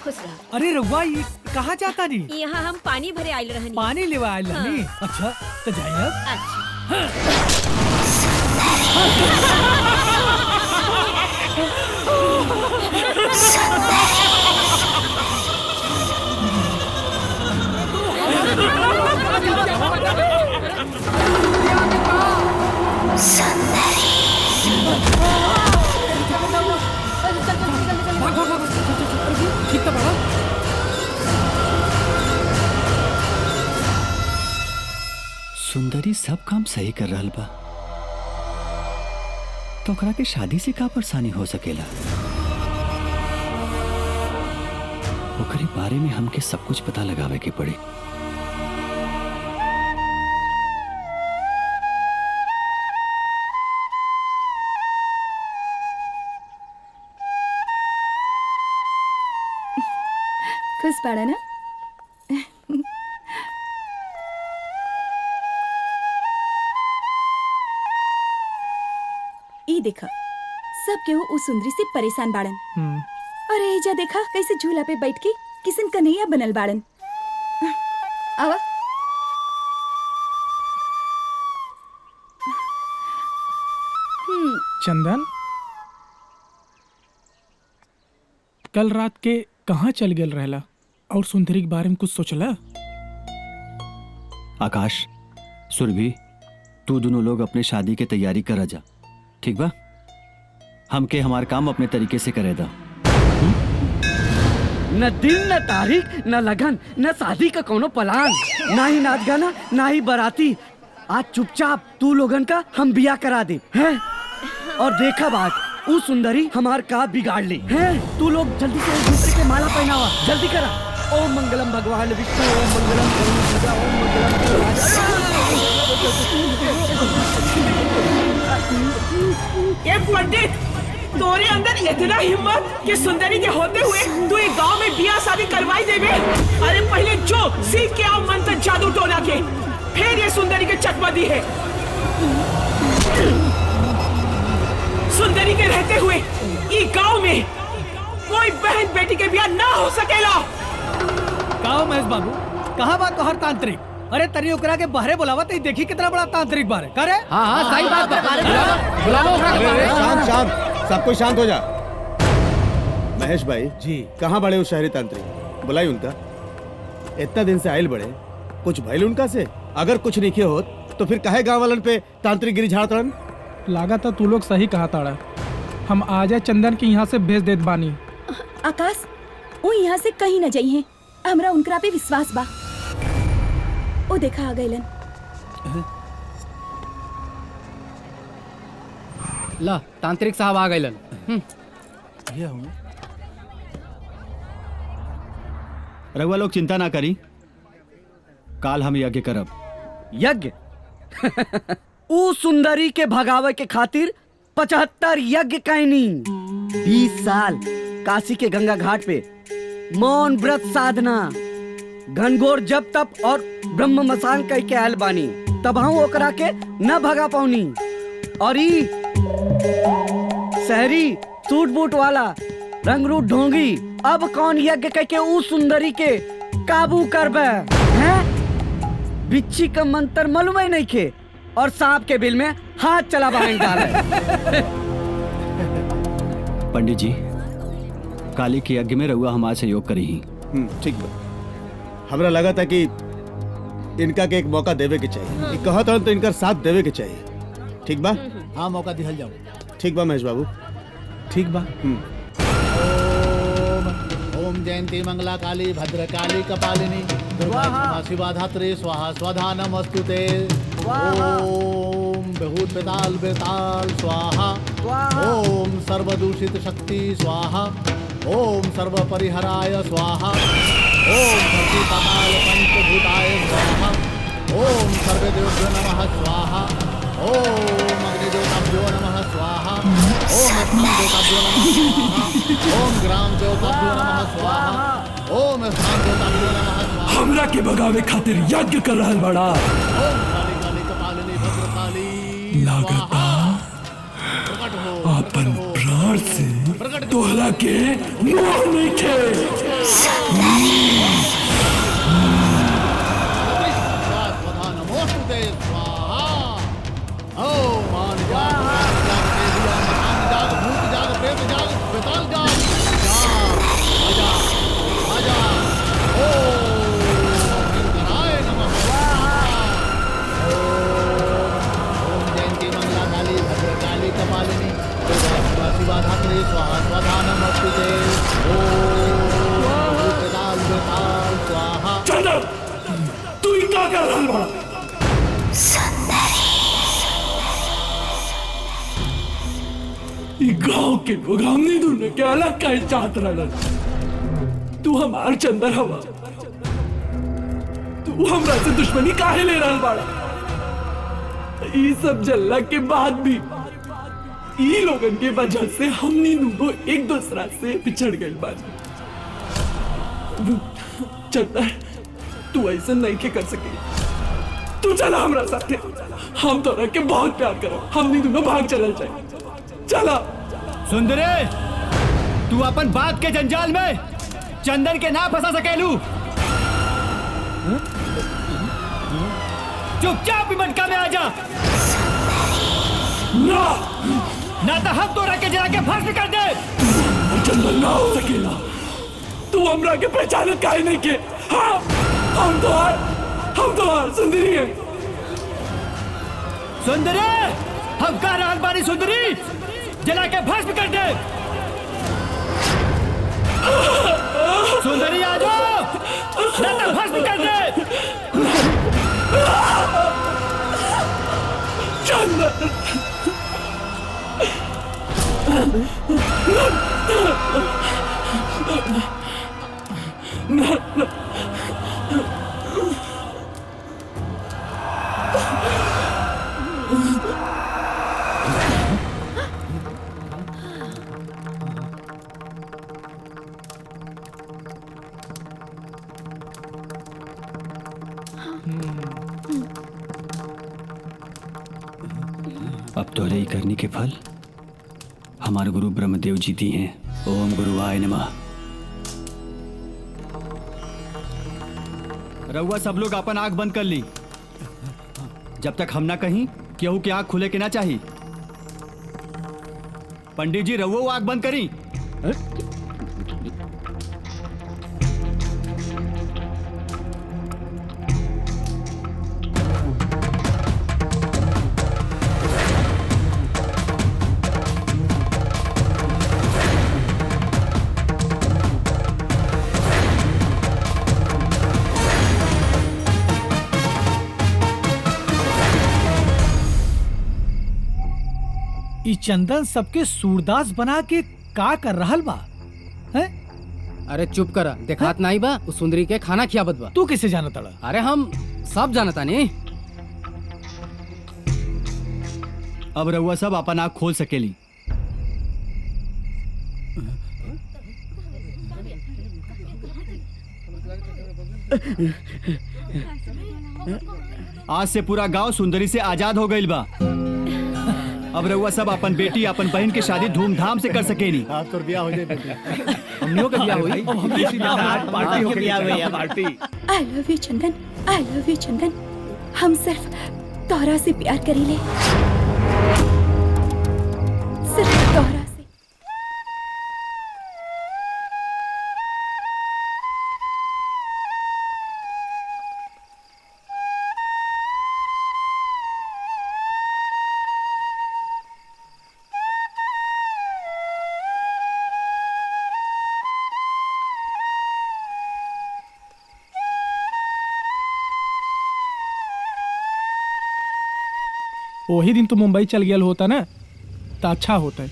खुश रह। अरे रघुआ, ये कहाँ जाता नहीं? यहाँ हम पानी भरे आयल रहनी। पानी लेवा आयल रहनी? अच्छा तो जाइए। सुंदरी सब काम सही कर रहा बा। तो ओकरा के शादी से का परेशानी हो सकेला? ओकरे बारे में हमके सब कुछ पता लगावे के पड़ी। खुश पड़ा ना? ई देखा, सब केहू उस सुंदरी से परेशान बाड़न। और एजा देखा कैसे झूला पे बैठ के किसन कन्हैया बनल बाड़न। आवा। चंदन, कल रात के कहाँ चल गेल रहला और सुंदरी के बारे में कुछ सोचला? आकाश, सुरभि, तू दोनों लोग अपने शादी के तैयारी करा जा, ठीक बा? हमके हमार काम अपने तरीके से करे दा। न दिन न तारीख न लगन न शादी का कोनो प्लान, ना ही नाच गाना ना ही बाराती। आज चुपचाप तू लोगन का हम बिया करा दे हैं। और देखा बात, वो सुंदरी हमार का बिगाड़ ली है। तू लोग जल्दी से एक दूसरे के माला पहनावा, जल्दी करा। ओम मंगलम भगवान विष्णु, ओम मंगलम करुण पूजा, ओम मंगलम। ये पंडित, तोरे अंदर इतना हिम्मत कि सुंदरी के होते हुए तू एक गांव में बिया शादी करवाई देबे? अरे पहले जो सीख के आओ मंत्र जादू टोना के, फिर ये सुंदरी के चकमा दी है। सुंदरी के रहते हुए ये गांव में कोई बहन बेटी के बिया ना हो सकेला। गाँव महेश बाबू, कहाँ बात तो हर तांत्रिक? अरे तनी ओकरा के बाहरे बुलावा तो देखी कितना बड़ा तांत्रिक बारे करे। हाँ सही बात है। शांत शांत, सब कोई शांत हो जा। महेश भाई जी, कहाँ बड़े उस शहरी तांत्रिक? बुलाई उनका। इतना दिन से आयल बड़े, कुछ भइल उनका से? अगर कुछ नहीं किया होत तो फिर काहे गाँव वालन पे तांत्रिक गिरी झाड़तन? लागा था तू लोग सही कहा ताड़ा। हम आजा चंदन के यहाँ से भेज देत बानी। आकाश, वो यहाँ से कहीं न जाइए, हमरा उनकरा पे विश्वास बा। ओ देखा आ गइलन। ला, तांत्रिक साहब आ गइलन। रघुआ लोग चिंता ना करी, काल हम यज्ञ करब। यज्ञ? ऊ सुंदरी के भगावे के खातिर 75 यज्ञ कैनी। 20 साल काशी के गंगा घाट पे मौन व्रत साधना, घनघोर जप तप और ब्रह्म मसान कह के आयल बानी, तब हम ओकरा के न भगा पाऊनी। और ई शहरी सूट बूट वाला रंग रूट ढोंगी अब कौन यज्ञ कह के ऊ सुंदरी के काबू करबे हैं? बिच्छी का मंत्र मालूम ही नहीं खे और सांप के बिल में हाथ चला बाएंगे। पंडित जी, काली के यज्ञ में रघुआ हमारे सहयोग करी ही। ठीक बा। हमरा लगा था कि इनका के एक मौका देवे के चाहिए। कहत हन तो इनका साथ देवे के चाहिए। ठीक बा? हाँ, मौका दिहल जाओ। ठीक बा महेश बाबू, ठीक बा। ओम जयंती मंगला काली भद्रकाली कपालिनी दुर्गा क्षमा शिवा धात्री स्वाहा स्वधा नमस्तुते। ओम बहुत बेताल बेताल स्वाहा। ओम सर्वदूषित शक्ति स्वाहा। ओम सर्व परिहराय स्वाहा। ओम धरती पाताल पंचभूताय स्वाहा। ओम सर्वदेवभ्यो नमः स्वाहा। ओम अग्निदेवताभ्यो नमः स्वाहा। ओम स्थानदेवताभ्यो नमः स्वाहा। ओम ग्राम देवताभ्यो नमः स्वाहा। ओम स्थान देवताभ्यो नमः स्वाहा। हमरा के भगावे खातिर यज्ञ कर रहल बड़ा। ओम काली काली कपालिनी भद्रकाली लागता अपन प्राण से तोहरा के मोह नहीं थे। नमोस्तुते स्वाहा। ओम मान जाग जाग भूत जाग प्रेत जाग बेताल जाग आजा आजा। ओम शंकराय नमः। ओम जयंती मंगला काली भद्रकाली कपालिनी दुर्गा शिवा धात्री स्वाहा स्वधा नमस्तुते। ओम बेताल बेताल गांव के लोग हमने दोनों के अलग का चाहत रहलन। तू हमार चंदर हवा, तू हमरा से दुश्मनी काहे ले रहल बाड़ा? ये सब जल्ला के बाद भी ई लोगन के वजह से हमनी दोनों एक दूसरा से बिछड़ गए बानी। चंदर तू ऐसा नहीं के कर सके, तू चला हमरा साथे। हम तोरा के बहुत प्यार करो, हमनी दोनों भाग चलल जाए। चला। सुंदरी, तू अपन बात के जंजाल में चंदन के ना फंसा सकेलू। चुपचाप मटका में आ जा। ना तो हम तोरा के जला के भस्म कर दे। चंदन ना हो सकेला, तू हमरा के पहचान काहे नहीं के? हाँ, हम तो सुंदरी है। सुंदरी, हम कह रहल बानी सुंदरी, जला के भस्म कर दे। सुंदरी आ जाओ, ना तो भस्म कर दे। चंदन अब तोरे ही करनी के फल हमारे गुरु ब्रह्मदेव जी दी हैं। ओम गुरुवाय नमः। रउआ सब लोग अपन आंख बंद कर ली। जब तक हम ना कहीं केहू के आंख खुले के ना चाहिए। पंडित जी रउआ आंख बंद करी। ई चंदन सबके सूरदास बना के का कर रहल बा? हैं? अरे चुप करा, देखात नहीं बा उस सुंदरी के खाना खियावत बा। तू कैसे जानता ला? अरे हम सब जानता नहीं। अब रउआ सब अपन आंख खोल सकेली। आज से पूरा गांव सुंदरी से आजाद हो गइल बा। अब रउआ सब अपन बेटी अपन बहन की शादी धूमधाम से कर सकेनी। आप तो ब्याह हो जाए बेटी। हमनियों का ब्याह हुई। पार्टी हो गई, party. I love you Chandan, I love you Chandan. हम सिर्फ तोहरा से प्यार करीले, सिर्फ तोहरा से। वही दिन तू मुंबई चल गया होता ना तो अच्छा होता है।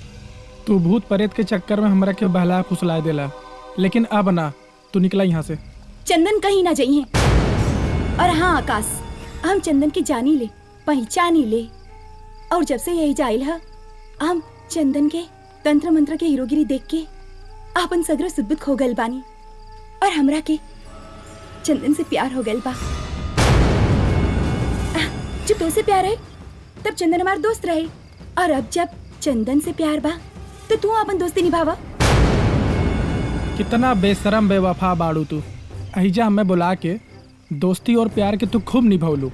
तू भूत प्रेत के चक्कर में हमरा के बहला फुसला देला, लेकिन अब ना, तू निकला यहाँ से। चंदन कहीं ना जाइए। और हाँ आकाश, हम चंदन की जानी ले, पहचानी ले। और जब से यही जाइल है, हम चंदन के तंत्र मंत्र के हीरोगिरी देख के आपन सगरो सुदबुद हो गल बानी। और हमरा के चंदन से प्यार हो गल बा। जब तो से प्यार है तब चंदन हमारा दोस्त रहे, और अब जब चंदन से प्यार बा तो तू अपन दोस्ती निभावा। कितना बेशरम बेवफा बाड़ू तू। अहिजा हमें बुला के दोस्ती और प्यार के तू खूब निभौलू।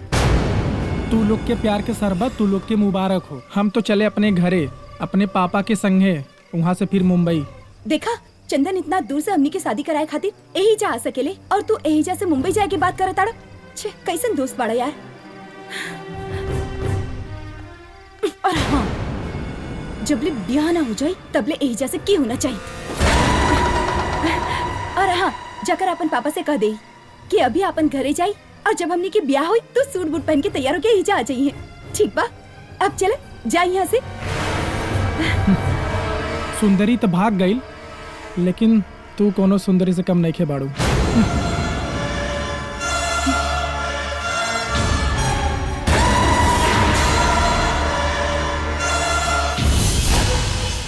तू लोग के प्यार के शरबत तू लोग के मुबारक हो। हम तो चले अपने घरे, अपने पापा के संगे, वहाँ से फिर मुंबई। देखा चंदन इतना दूर से हमनी के शादी कराए खातिर यही जा सकेले, और तू यही जा से मुंबई जाए के बात करत आड़ा। छे कैसन दोस्त बाड़ा यार। और हाँ, जबले ब्याह ना हो जाए तबले यही जैसे की होना चाहिए। और हाँ, जाकर अपन पापा से कह दे कि अभी अपन घरे जाई, और जब हमने की ब्याह हुई तो सूट बूट पहन के तैयार होके यही जा जाइए। ठीक बा, अब चले जाए यहाँ से। सुंदरी तो भाग गई, लेकिन तू कोनो सुंदरी से कम नहीं खे बाड़ू।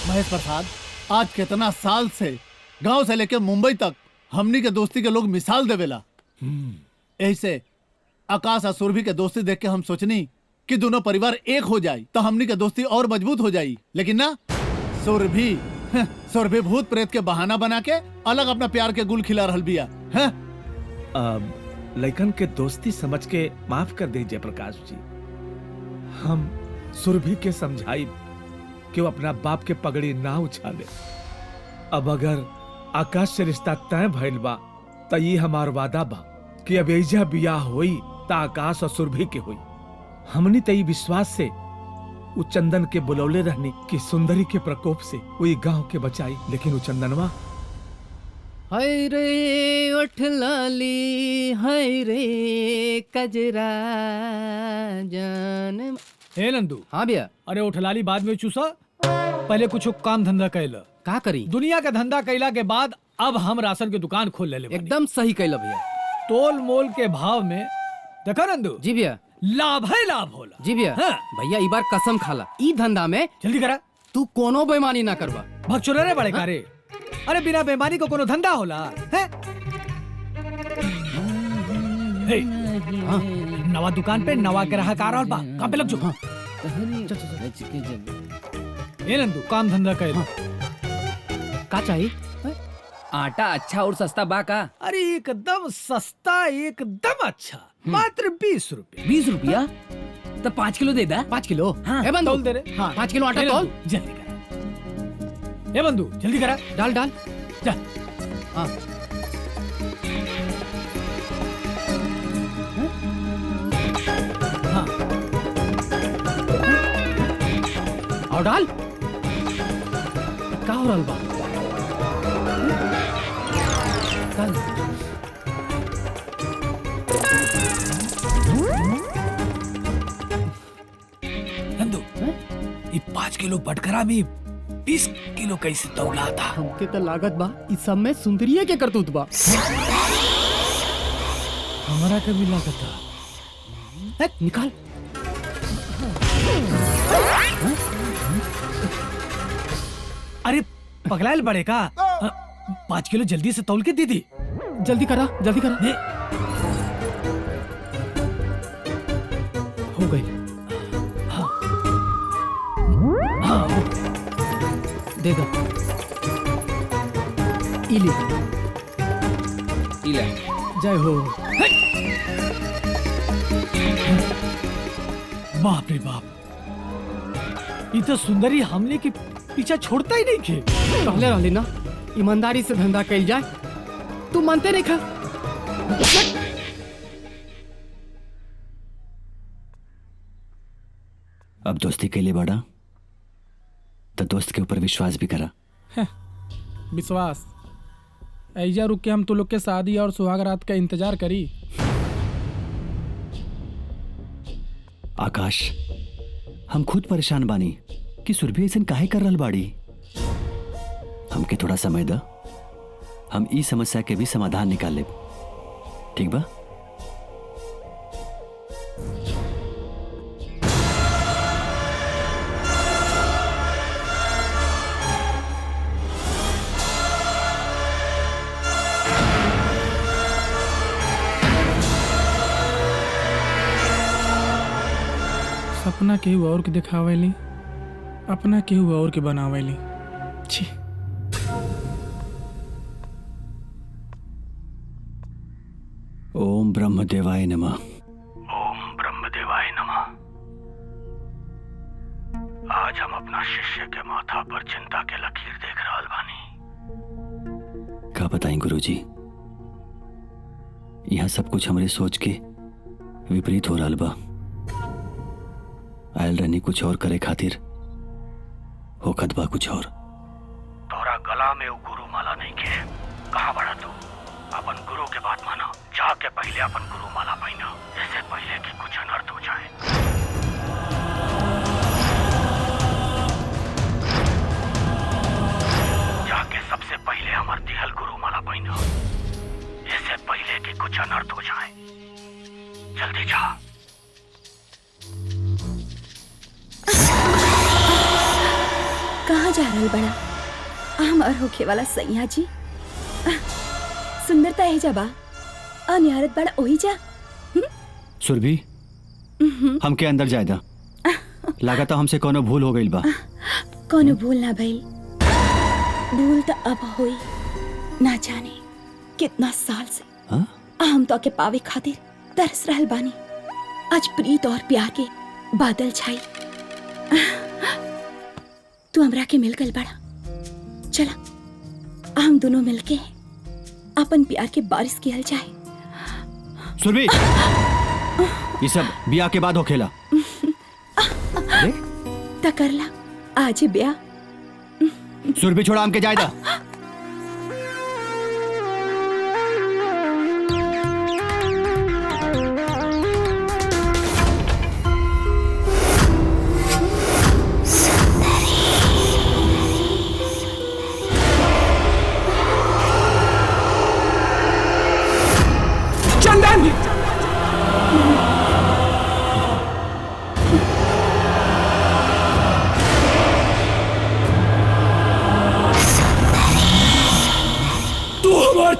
महेश प्रसाद, आज कितना साल से गांव से लेके मुंबई तक हमनी के दोस्ती के लोग मिसाल देवेला। ऐसे आकाश और सुरभि के दोस्ती देख के हम सोचनी कि दोनों परिवार एक हो जाए तो हमनी के दोस्ती और मजबूत हो जाए, लेकिन ना, सुरभि भूत प्रेत के बहाना बना के अलग अपना प्यार के गुल खिला रहल बिया। लइकन के दोस्ती समझ के माफ कर दे जयप्रकाश जी। हम सुरभि के समझाई कि वो अपना बाप के पगड़ी ना उछाले। अब अगर आकाश से रिश्ता तय भइल बा तो ये हमार वादा बा कि अब एजा बियाह होई त आकाश और सुरभि के होई। हमनी तई विश्वास से उ चंदन के बुलौले रहनी कि सुंदरी के प्रकोप से वही गांव के बचाई, लेकिन उ चंदनवा हाय रे उठ लाली, हाय रे कजरा जान। हे नंदू। हाँ भैया। अरे उठलाली बाद में चूसा, पहले कुछ काम धंधा कैला। का करी? दुनिया का धंधा कैला के बाद अब हम राशन की दुकान खोल ले। एकदम सही कैला भैया। तोल मोल के भाव में देखा नंदू। जी भैया। लाभ है लाभ होला। जी भैया। हाँ। भैया ई बार कसम खाला, ई धंधा में जल्दी करा, तू कोनो बेईमानी ना करबा। भगचोरे बड़े कारे। अरे बिना बेईमानी को कोनो धंधा होला है? हे, हाँ, नवा दुकान पे नवा ग्राहक आ रहा बा, काम पे लग जाओ। ये नंदू काम धंधा कैला। का चाहिए? आटा अच्छा और सस्ता बा का? अरे एकदम सस्ता, एकदम अच्छा, मात्र 20 रुपए। 20 रुपया? तो 5 किलो दे दा। 5 किलो? हाँ, ए बंधु, तौल दे रे। हाँ, 5 किलो आटा तौल। जल्दी करा। ए बंधु जल्दी करा। डाल डाल। जा। हाँ। हाँ। और डाल। का हो रहल बा? नंदू, ये 5 किलो बटकरा में 20 किलो कैसे तौला था? हमके तो लागत बा इस सब में सुंदरिये के करतूत बा। हमारा कभी लागत था। निकाल। अरे पगलायल बड़े का 5 किलो जल्दी से तौल के दीदी। जल्दी करा, जल्दी करा। हो गई। हाँ। हाँ। दे दो। इले। इले। जय हो। बाप रे बाप, ये तो सुंदरी हमने की पीछा छोड़ता ही नहीं खे। कहले रहली ना ईमानदारी से धंधा कइल जाए, तू मानते नहीं खा। अब दोस्ती के लिए बड़ा तो दोस्त के ऊपर विश्वास भी करा। विश्वास ऐजा रुक के हम तो लोग के शादी और सुहागरात का इंतजार करी। आकाश, हम खुद परेशान बानी कि सुरभि ऐसन काहे कर रहल बाड़ी। हमके थोड़ा समय दा, हम ई समस्या के भी समाधान निकाल लेब, ठीक बा? सपना केहू और के दिखावेली, अपना केहू और के बनावेली। छी। ओम ब्रह्मदेवाय नमः। ओम ब्रह्मदेवाय नमः। आज हम अपना शिष्य के माथा पर चिंता के लकीर देख रहल बानी। का बताएं गुरुजी, यहाँ सब कुछ हमारी सोच के विपरीत हो रहा बा। आयल रहनी कुछ और करे खातिर, होखत बा कुछ और। तोरा गला में वो गुरु माला नहीं के। कहाँ बड़ा तू? अपन गुरु के बात माना, जाके पहले अपन गुरु माला पहना, इससे पहले कि कुछ अनर्थ हो जाए। कुछ अनर्थ हो जाए। जल्दी जा। कहाँ जा रहल बड़ा हमार होखे वाला सैया जी? सुंदरता है जबा अनियारत बड़ा ओही जा। सुरभि हमके अंदर जायदा लागता हमसे कोनो भूल हो गई बा। कोनो भूल ना भइल, भूल तो अब होई ना जाने कितना साल से। हम तो के पावे खातिर तरस रहल बानी। आज प्रीत और प्यार के बादल छाई, तू हमरा के मिल गल बड़ा। चला हम दोनों मिलके अपन प्यार के बारिश किया जाए। सुरभि ये सब ब्याह के बाद हो खेला। तकरला आज ही ब्याह। सुरभि छोड़ा हमके जायदा।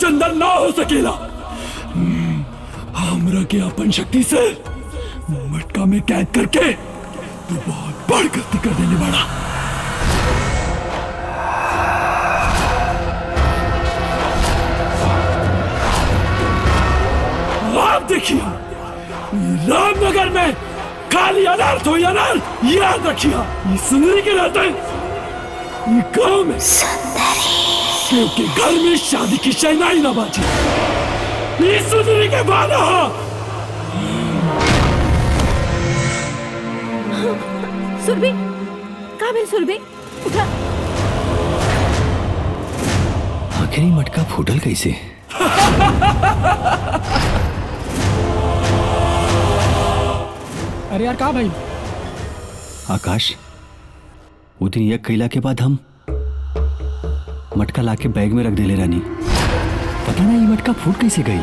चंदन ना हो सकेला। हमरा के अपन शक्ति से मटका में कैद करके तू बहुत बड़ गलती कर देने वाला। आप देखिए रामनगर में खाली अनर्थ हो अनर्थ। याद रखिए ये सुंदरी के रहते ये गांव में क्योंकि घर में शादी की शहनाई ना बाजी। ये सुंदरी के बाना सुरभि काबिल सुरभि उठा। आखिर ये मटका फूटल कैसे? अरे यार का भाई? आकाश वो दिन यज्ञ कैला के बाद हम मटका लाके बैग में रख देले रानी। पता ना ये मटका फूट कैसे गई।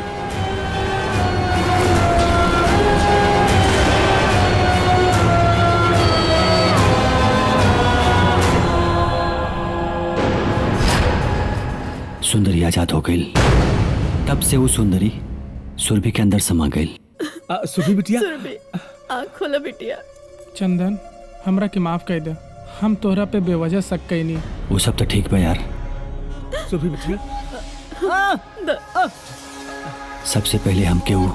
सुंदरी आजाद हो गई। तब से वो सुंदरी सुरभि के अंदर समा गई। सुरभि बिटिया आँख खोला बिटिया। चंदन हमरा के माफ कर दे, हम तोहरा पे बेवजह शक कैनी। वो सब तो ठीक बा यार। सुरभि बिटिया सबसे पहले हमके वो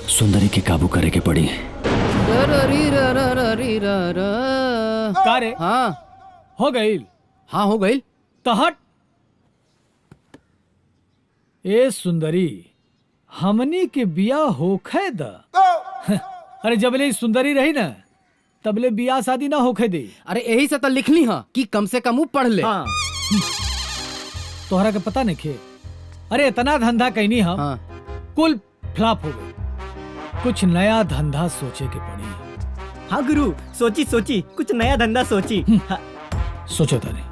सुंदरी के काबू करे के पड़ी। का रे? हाँ हो गई। हाँ हो गई। तो हट। ए सुंदरी हमनी के बिया होखे द। अरे जबले सुंदरी रही ना तबले बिया शादी ना होखे दे। अरे यही से तो लिखली हाँ कि कम से कम वो पढ़ ले। हाँ। तोहरा के पता नहीं खे। अरे इतना धंधा कहनी हम कुल फ्लॉप हो गई। कुछ नया धंधा सोचे के पड़ी। हाँ गुरु सोची सोची कुछ नया धंधा सोची। सोचो तारे।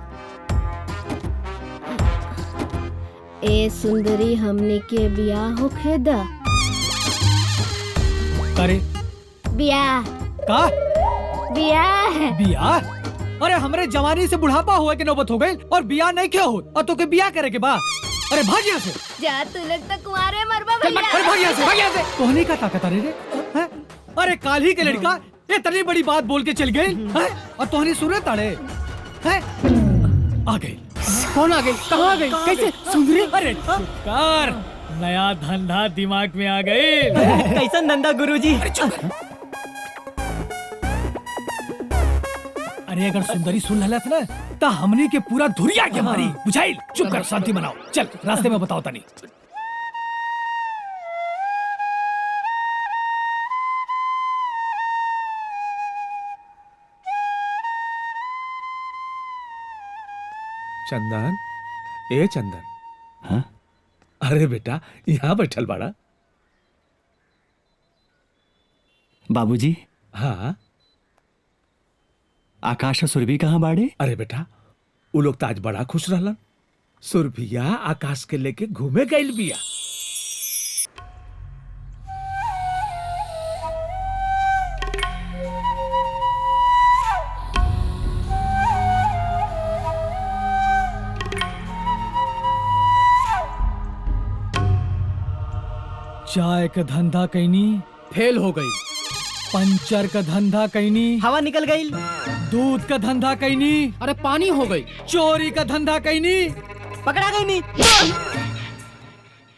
ए सुंदरी हमने के बियाह होखे द। करे बियाह का बियाह बियाह? अरे हमरे जवानी से बुढ़ापा हुआ के नौबत हो गई और बियाह नहीं क्या हो और तो के बियाह करे के बा। अरे भाग यहाँ से। जा तू लोग तो कुंवारे मरबा अरे भाग यहाँ से, भाग यहाँ से। कोहनी का ताकत अरे रे। अरे काल ही के लड़का इतनी बड़ी बात बोल के चल गई और तोहनी सुने ताड़े आ गई। कौन आ गई? कहाँ आ गई? कैसे? सुंदरी? अरे कार नया धंधा दिमाग में आ गई। कैसन धंधा गुरुजी? अरे अगर सुंदरी सुन ललत ना तो हमनी के पूरा धुरिया के मारी बुझाइल। चुप कर, शांति बनाओ। चल रास्ते में बताओ तनी। चंदन, ए चंदन। हाँ? अरे बेटा यहाँ बैठल बाड़ा। बाबूजी। हाँ आकाश और सुरभि कहाँ बाड़े? अरे बेटा वो लोग तो आज बड़ा खुश रहलन। सुरभिया आकाश के लेके घूमे गइल बिया। चाय का धंधा कैनी, फेल हो गई। पंचर का धंधा कैनी, हवा निकल गई। दूध का धंधा कैनी, अरे पानी हो गई। चोरी का धंधा कैनी, पकड़ा गई नहीं।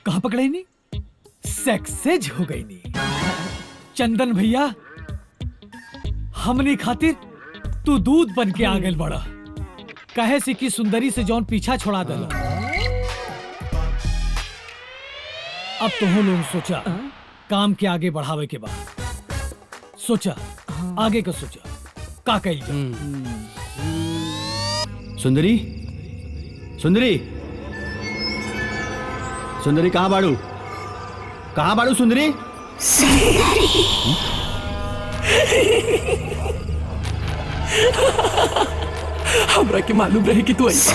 कहाँ पकड़े नी? सक्सेस हो गई नी। चंदन भैया, हमनी खातिर तू दूध बन के आ गए बड़ा। कहे सी की सुंदरी से जौन पीछा छोड़ा दला। अब तो हो लोग सोचा काम के आगे बढ़ावे के बाद सोचा आगे का सोचा का कही जा। सुंदरी, सुंदरी, सुंदरी कहाँ बाड़ू? कहाँ बाड़ू सुंदरी? हमरा के मालूम रहे कि तू ऐसा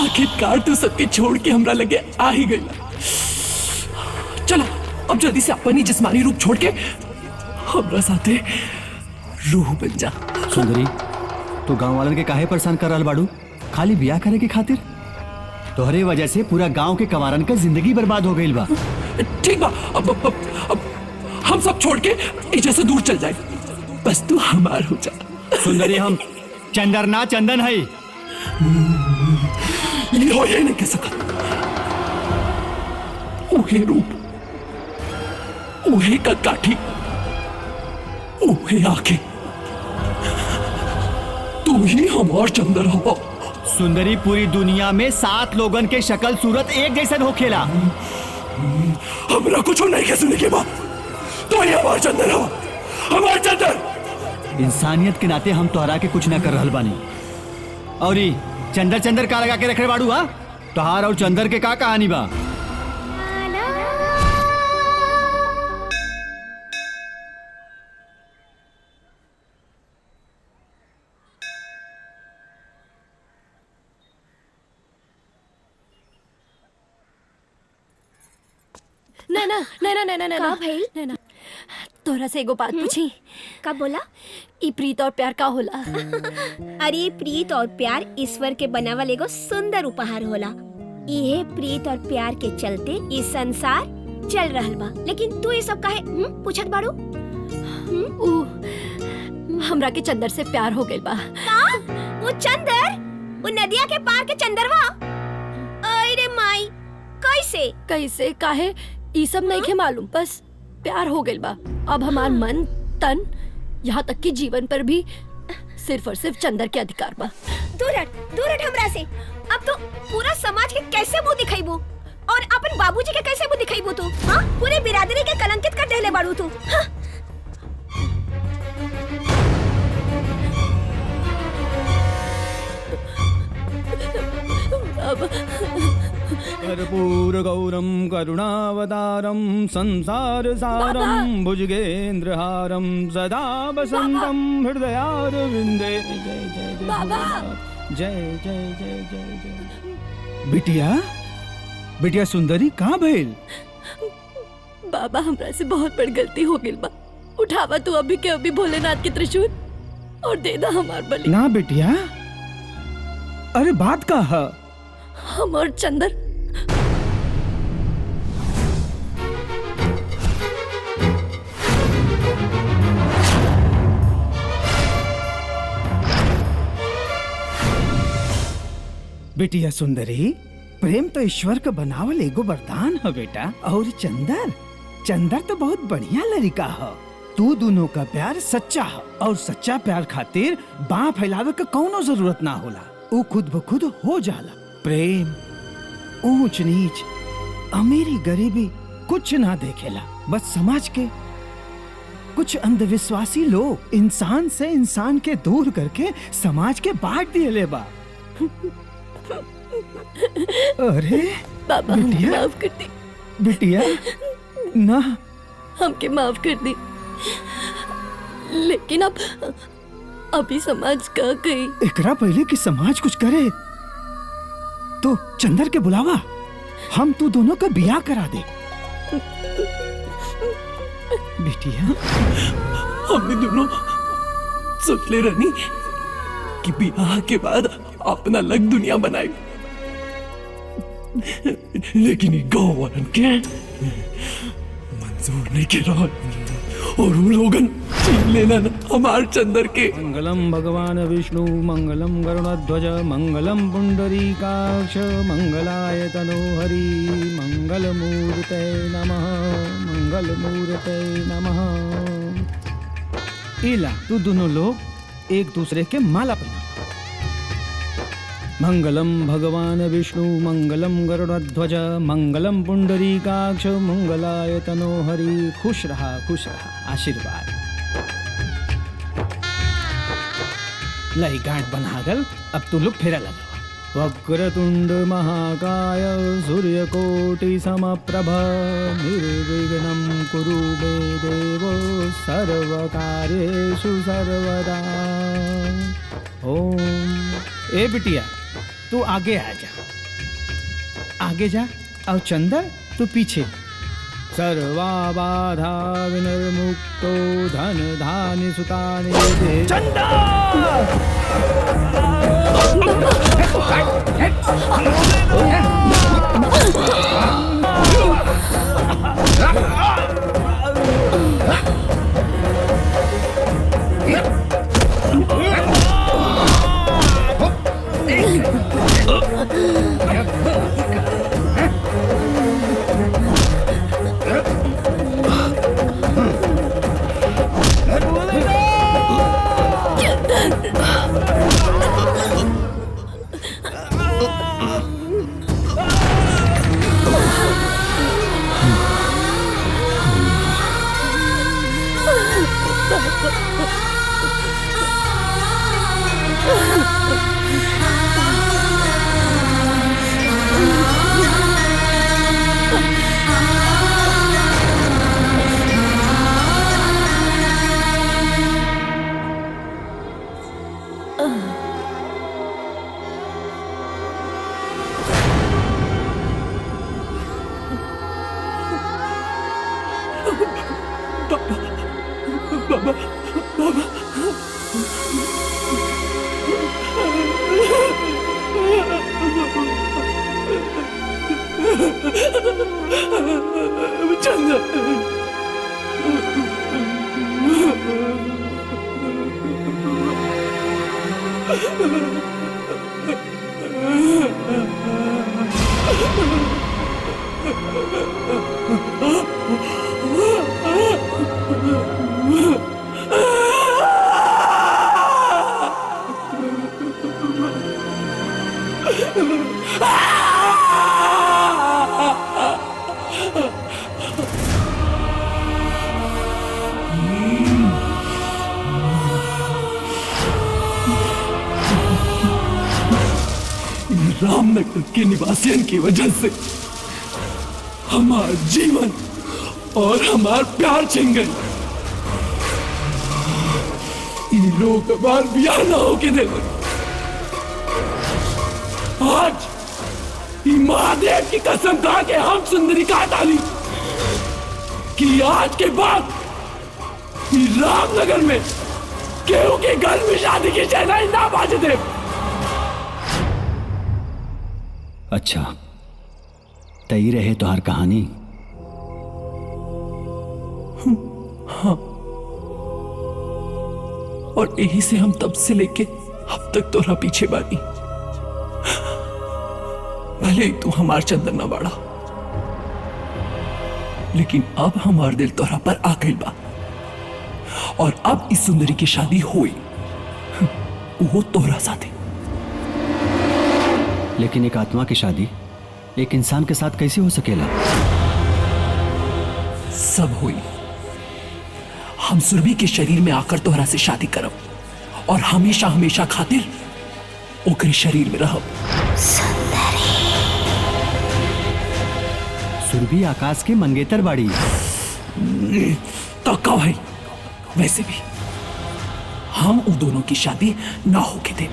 आखिरकार तू सबके छोड़ के हमरा लगे आ ही गई। चलो अब जल्दी से अपनी जिस्मानी रूप छोड़ के हमरा साथे रूह बन जा। सुंदरी, तू गांव वालन के काहे परेशान कर रहल बाड़ू? खाली बियाह करे के खातिर? तोहरे वजह से पूरा गांव के कवारन का जिंदगी बर्बाद हो गई बा। ठीक बा, अब हम सब छोड़ के इजे से दूर चल जाए। बस तू हमार हो जा। सुंदरी, हम चंदर ना चंदन है। ये नहीं कह सकता। उहे रूप, उहे काठी, उहे आंखें, तू ही हमार चंदर हो। सुंदरी, पूरी दुनिया में 7 लोगन के शक्ल सूरत एक जैसन होखेला। हमरा कुछ नहीं कह सुने के बाद तो ही हमार चंदर हो, हमार चंदर। इंसानियत के नाते हम तोहरा के कुछ न कर रहल बानी। और ई चंदर चंदर का लगा के रखे बाड़ू? हा, तोहार और चंदर के का कहानी बा? नैना नैना नैना नैना का भइल? नैना, तोरा से एगो बात पूछी। का बोला? ई प्रीत और प्यार का होला? अरे प्रीत और प्यार ईश्वर के बनावल एगो सुंदर उपहार होला। इहे प्रीत और प्यार के चलते ये संसार चल रहल बा। लेकिन तू ये सब काहे पूछत बाड़ू? हमरा के चंदर से प्यार हो गइल बा। का? वो चंदर? वो नदिया के पार के चंदरवा? अरे माई, कैसे? कैसे काहे ई सब नहीं के मालूम, बस प्यार हो गइल बा। अब हमार मन तन यहाँ तक कि जीवन पर भी सिर्फ और सिर्फ चंदर के अधिकार बा। दूर हट हमरा से। अब तो पूरा समाज के कैसे मुंह दिखाईबू और अपन बाबूजी के कैसे मुंह दिखाईबू तू? हाँ, पूरे बिरादरी के कलंकित कर देले बाड़ू तू। हाँ? कर्पूर गौरम करुणावतारम संसार सारम भुजगेंद्रहारम सदा वसंतम हृदयारविंदे। जय जय जय जय जय जय जय जय। बिटिया, बिटिया सुंदरी कहाँ भइल? बाबा, हमरा से बहुत बड़ी गलती हो गई बा। उठावा तू अभी के अभी भोलेनाथ के त्रिशूल और दे दा हमार बलि। ना बिटिया, अरे बात का है? हमार चंदर बिटिया सुंदरी, प्रेम तो ईश्वर का बनावल एगो वरदान है बेटा। और चंदर, चंदर तो बहुत बढ़िया लड़का है। तू दोनों का प्यार सच्चा है और सच्चा प्यार खातिर बाँ फैलावे का कौनो जरूरत ना होला। वो खुद ब खुद हो जाला। प्रेम ऊंच नीच अमीरी गरीबी कुछ ना देखेला। बस समाज के कुछ अंधविश्वासी लोग इंसान से इंसान के दूर करके समाज के बांट दिए ले बा। अरे बाबा, हमके माफ कर दी। बिटिया ना, हमके माफ कर दी। लेकिन अब अभी समाज का गई। एकरा पहले कि समाज कुछ करे तो चंदर के बुलावा, हम तू दोनों का बियाह करा दे। बिटिया, हमने दोनों सोच ले रहनी कि बियाह के बाद अपना अलग दुनिया बनाए, लेकिन गाँव वालन के जोर नहीं के रहा और वो लोगन छीन लेना ना हमार चंदर के। मंगलम भगवान विष्णु मंगलम गरुड़ध्वज मंगलम पुंडरीकाक्ष मंगलाय तनोहरि मंगलमूर्ते नमः मंगलमूर्ते नमः। इला तू दोनों लोग एक दूसरे के माला पहना। मंगलम भगवान विष्णु मंगलम गरुड़ध्वज मंगलम पुंडरीकाक्ष मंगलाय तनोहरि। खुश रहा आशीर्वाद। लई गांठ बना गल। अब तू लोग फेरा लगा। वक्रतुंड महाकाय सूर्यकोटि समप्रभ निर्विघ्नं कुरु मे देव सर्वकार्येषु सर्वदा। ओम। ए बिटिया तू आगे आ जा, आगे जा। और चंदर तू पीछे। सर्वा बाधा विनिर्मुक्तो धन धान्य सुतानि दे। रामनगर के निवासियों की वजह से हमार जीवन और हमार प्यार छिन गए। ये लोग हमार ब्याह ना होके दे। आज ये महादेव की कसम खा के हम सुंदरी का डाली कि आज के बाद ये रामनगर में केहू के घर में शादी की शहनाई ना बाजे दे। अच्छा तई रहे तो हर कहानी। हाँ, और यही से हम तब से लेके अब तक तोरा पीछे बानी। भले ही तू हमार चंदन न बाड़ा, लेकिन अब हमार दिल तोरा पर आ गई बा। और अब इस सुंदरी की शादी हुई, वो तोरा साथी। लेकिन एक आत्मा की शादी एक इंसान के साथ कैसे हो सकेला? सब हुई। हम सुरभि के शरीर में आकर तोहरा से शादी करब और हमेशा हमेशा खातिर ओकरे शरीर में रहब। सुरभि आकाश के मंगेतर बाड़ी। तो का भाई, वैसे भी हम उन दोनों की शादी ना होके दे।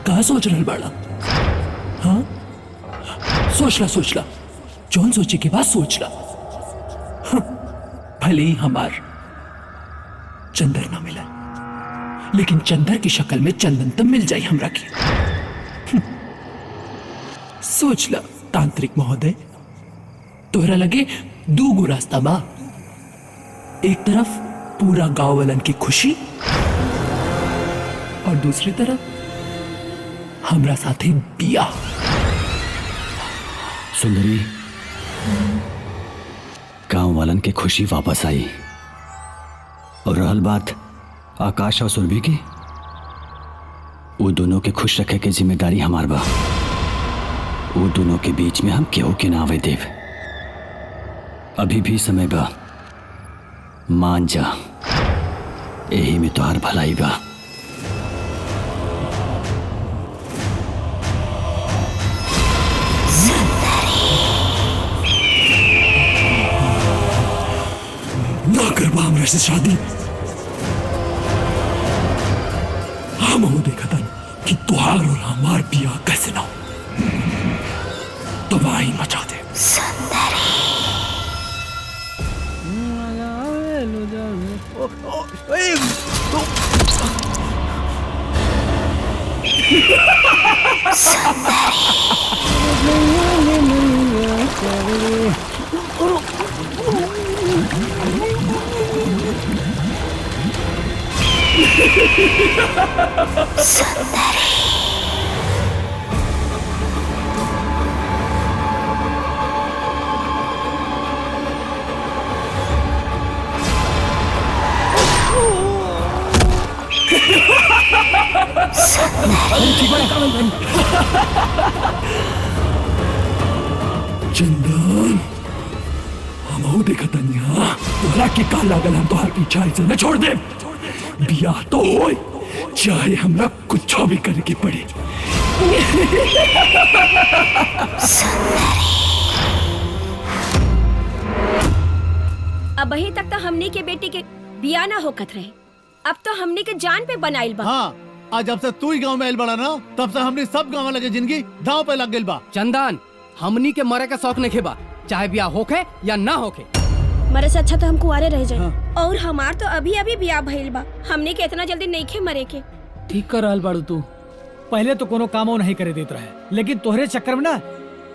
कहा सोच रहल बाड़ा? हाँ, सोच ला जौन सोचे के बाद सोच ला। भले ही हमार चंदर ना मिला, लेकिन चंदर की शक्ल में चंदन तो मिल जाए हमरा की। सोच ला तांत्रिक महोदय, तोहरा लगे दू गो रास्ता बा। एक तरफ पूरा गांव वालन की खुशी और दूसरी तरफ हमरा साथे बिया। सुंदरी, गांव वालन के खुशी वापस आई और रहल बात आकाश और सुरभि की, वो दोनों के खुश रखे के जिम्मेदारी हमार बा। वो दोनों के बीच में हम केहू के ना आवे देव। अभी भी समय बा, मान जा, यही में तोहार भलाई बा। ना करवा हमरा से शादी। हम हो देखा था कि तुहार और हमार बिया कैसे ना हो, तबाही मचा दे। चंदन, हम देखा तनिया तोहरा के का लागल, हम तोहर पीछा ऐसे न छोड़ दे। बिया तो होई, चाहे हमरा कुछ भी करे के पड़े। अब अभी तक तो हमनी के बेटी के बिया ना होकत रहे, अब तो हमनी के जान पे बनाइल बा। हाँ, आज जब से तू ही गांव में आइल बड़ा ना, तब से हमने सब गांव लगे जिंदगी दांव पे लग गइल बा। चंदन, हमनी के मरे का शौक नहीं बा, चाहे ब्याह होखे या ना होखे। मरे से अच्छा तो हम कुआरे रह जाए। और हमार तो अभी अभी बिया भइल बा, हमने के इतना जल्दी नहीं खे मरे के। ठीक कर रहल बाड़ू तू। पहले तो कोनो कामो नहीं करे देत रहे, लेकिन तोहरे चक्कर में ना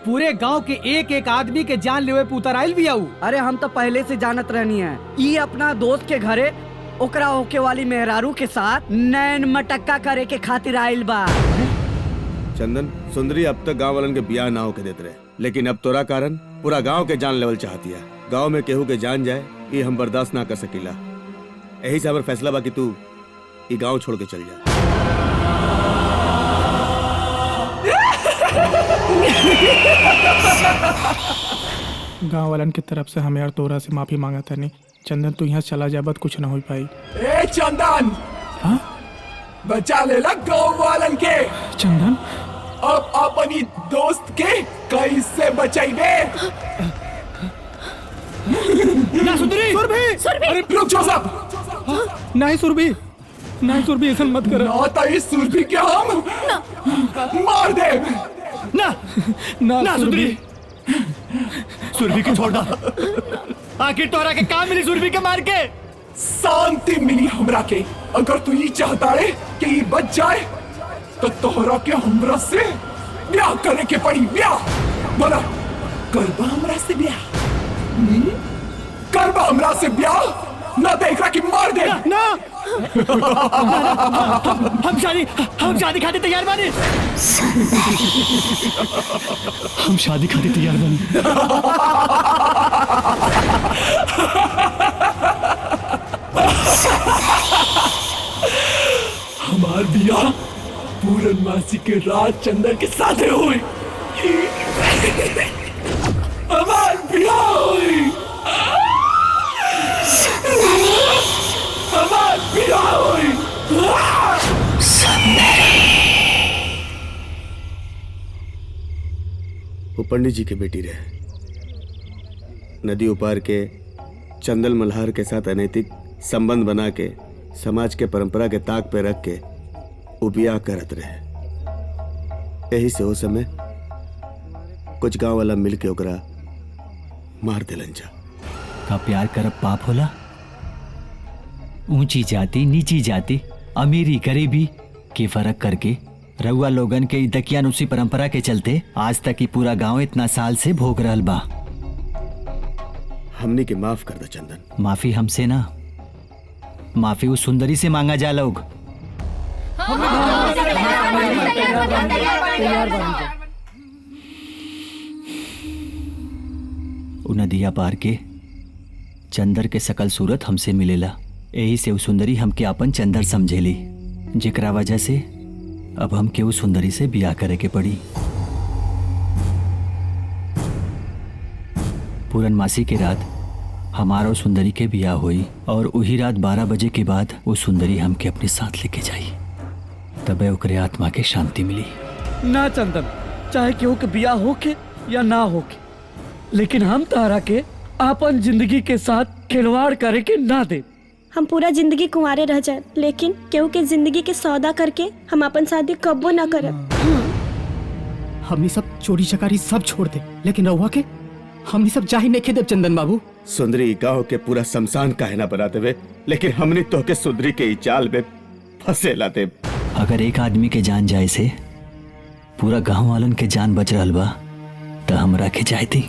पूरे गांव के एक एक आदमी के जान लेवे पे उतर आइल भी आऊ। अरे हम तो पहले से जानत रहनी है, ई अपना दोस्त के घरे ओकरा होके वाली मेहरारू के साथ नैन मटक्का करे के खातिर आइल बा। चंदन, सुंदरी अब तक गांव वालन के बियाह ना होके देते रहे, लेकिन अब तोरा कारण पूरा गांव के जान लेवल चाहती है। गांव में केहू के जान जाए ये हम बर्दाश्त ना कर सकीला। यही से हमार फैसला बा कि तू ये गांव छोड़ के चल जा। गांव वालन की तरफ से हमें और तोरा से माफी मांगा था। नहीं चंदन, तू यहाँ चला जा, बत कुछ ना हो पाई। ए चंदन, हाँ? बचा ले ला गांव वालन के। चंदन, अब अपनी दोस्त के कैसे बचाइबे? ना सुरभि, सुरभि, अरे रुक जाओ सब। नहीं सुरभि, नहीं सुरभि, ऐसा मत कर। ना तो इस सुरभि के हम मार दे। ना ना सुरभि, सुरभि के छोड़ दा। आखिर तोरा के काम मिली सुरभि के मार के? शांति मिली हमरा के। अगर तू ये चाहता है कि ये बच जाए तो तोहरा के हमरा से ब्याह करे के पड़ी। ब्याह बोला, करबा हमरा से ब्याह? करबा हमरा से ब्याह? ना देख रहा कि मार दे। ना हम शादी खातिर तैयार बानी। हम शादी खातिर तैयार बानी। हमार बिया पूर्णमासी के रात चंदन के साथ हुई। हमार बिया हुई, हमार बिया हुई। वो पंडित जी की बेटी रहे। नदी उपार के चंदल मल्हार के साथ अनैतिक संबंध बना के समाज के परंपरा के ताक पे रख के वो बियाह करत रहे। यही से उस समय कुछ गांव वाला मिल के ओकरा मार दिलन जा। का प्यार करब पाप होला? ऊंची जाति नीची जाति, अमीरी गरीबी के फर्क करके रउआ लोगन के दकियानुसी परंपरा के चलते आज तक ही पूरा गांव इतना साल से भोग रहल बा। हमने के माफ कर दे चंदन। माफी हमसे ना, माफी उस सुंदरी से मांगा जा लोग। उ नदिया पार के चंदर के सकल सूरत हमसे मिलेला, यही से उ सुंदरी हमके अपन चंदर समझेली, जेकरा वजह से अब हमके उ सुंदरी से बियाह करे के पड़ी। पूरनमासी के रात हमारा सुंदरी के बियाह हुई और वही रात 12 बजे के बाद वो सुंदरी हमके अपने साथ लेके जाई, तबे ओकरे आत्मा के शांति मिली। ना चंदन, चाहे केहू के बियाह होके या ना होके, लेकिन हम तारा के अपन जिंदगी के साथ खिलवाड़ करे के ना दे। हम पूरा जिंदगी कुंवारे रह जाए, लेकिन केहू के जिंदगी के सौदा करके हम अपन शादी कब्बो ना करब। हमनी सब चोरी चकारी सब छोड़ दे, लेकिन रहुआ के हमनी सब जाही नहीं देव चंदन बाबू। सुंदरी गांव के पूरा शमशान काहे ना बना देवे, लेकिन हमने तो के सुंदरी के जाल में फंसे ला दे। अगर एक आदमी के जान जाए से पूरा गांव वालन के जान बच रहल बा, तो हमरा के जायती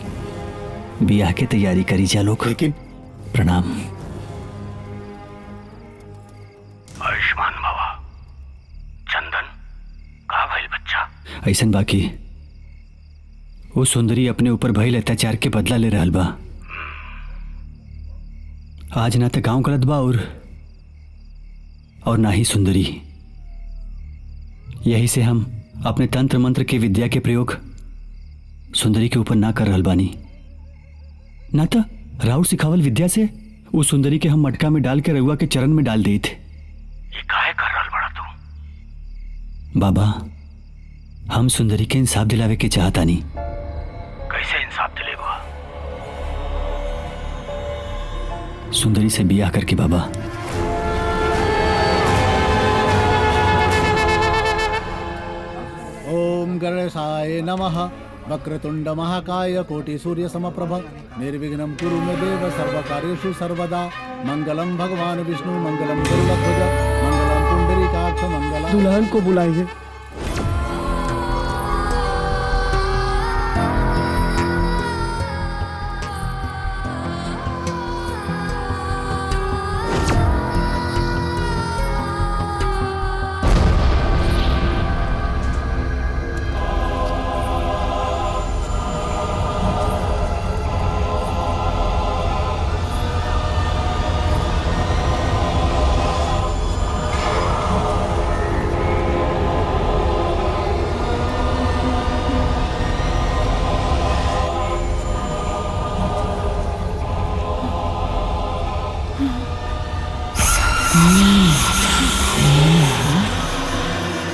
बियाह के तैयारी करी जा लोग। लेकिन प्रणाम। आयुष्मान बाबा, चंदन का भइल बच्चा? ऐसन बाकी वो सुंदरी अपने ऊपर भइल अत्याचार के बदला ले रहल बा। आज ना तो गांव गलत बा और ना ही सुंदरी। यही से हम अपने तंत्र मंत्र के विद्या के प्रयोग सुंदरी के ऊपर ना कर रहल बानी। ना तो राउर सिखावल विद्या से उस सुंदरी के हम मटका में डाल के रउआ के चरण में डाल देते। ये काहे कर रहल बड़ा तू? बाबा, हम सुंदरी के इंसाफ दिलावे के चाहतानी। कैसे इंसाफ दिलेगा? सुंदरी से बियाह करके बाबा। ओम गणेशाय नमः। वक्रतुंड महाकाय कोटि सूर्य समप्रभ निर्विघ्नं कुरु मे देव सर्वकार्येषु सर्वदा। मंगलम भगवान विष्णु मंगलम गरुड़ध्वज मंगलम पुंडरीकाक्ष मंगलम। दुल्हन को बुलाइए।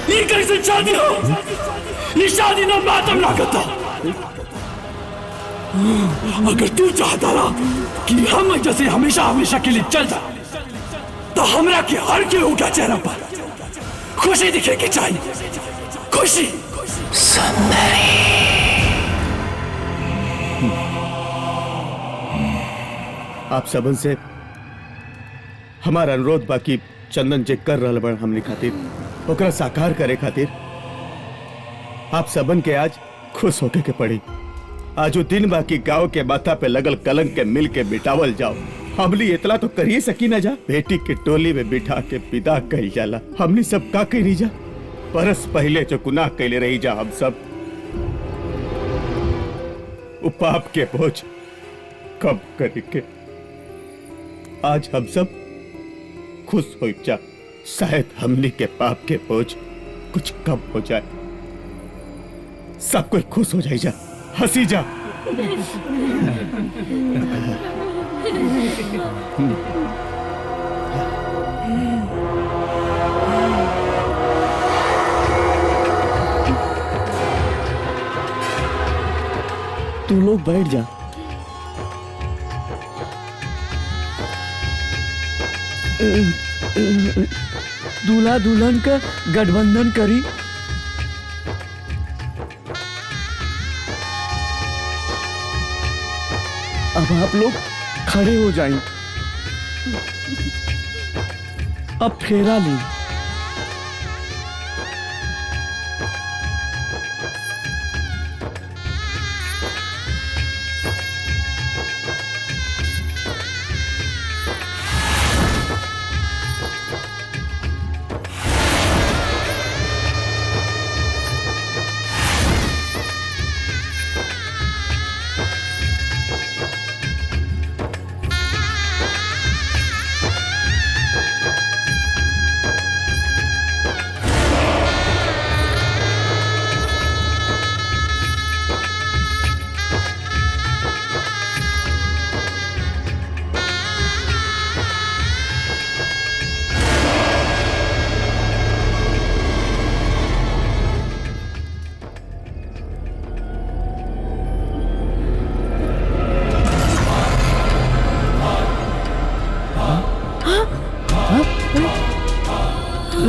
ये कैसे शादी हो? ये शादी ना मातम लागता। अगर तू चाहता ना कि हम जैसे हमेशा हमेशा के लिए चल जा, तो हमरा के हर केहू के चेहरा पर खुशी दिखे के चाहिए। खुशी। सुंदरी। आप सबन से हमारा अनुरोध बाकी चंदन जे कर रहल बड़ हमने खातिर, ओकरा साकार करे खातिर आप सबन के आज खुश होके के पड़ी। आज वो दिन बाकी गांव के माथा पे लगल कलंक के मिल के मिटावल जाओ। हमली इतना तो कर ही सकी ना जा। बेटी के टोली में बिठा के विदा कही जाला। हमनी सब का कही जा, बरस पहले जो गुनाह कैले रही जा हम सब, वो पाप के बोझ कब करके आज हम सब खुश हो जा। शायद हमनी के पाप के बोझ कुछ कम हो जाए, सब कोई खुश हो जाए। जा हंसी जा। तू लोग बैठ जा। दूल्हा दुल्हन का गठबंधन करी। अब आप लोग खड़े हो जाएं। अब फेरा लें। तू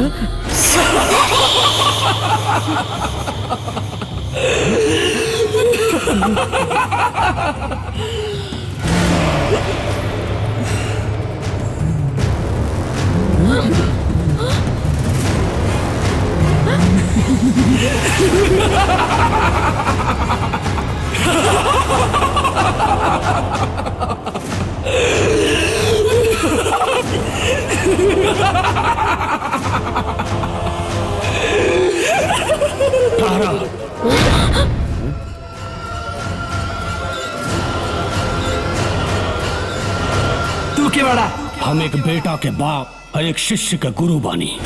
क्या बड़ा? हम एक बेटा के बाप और एक शिष्य के गुरु बानी।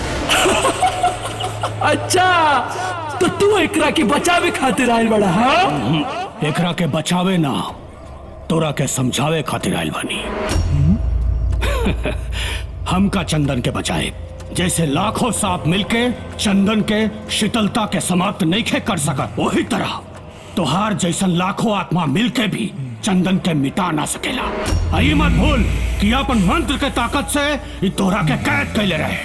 अच्छा, तो तू एकरा के बचावे खातिर आयल बड़ा? हाँ, एकरा के बचावे ना, तोरा के समझावे खातिर आयल बानी। हमका चंदन के बचाए, जैसे लाखों सांप मिलके चंदन के शीतलता के समाप्त नहीं खे कर सकत, वही तरह तोहार जैसन लाखों आत्मा मिलके भी चंदन के मिटा ना सकेला। आई मत भूल कि अपन मंत्र के ताकत से ये तोहरा के कैद कैले रहे,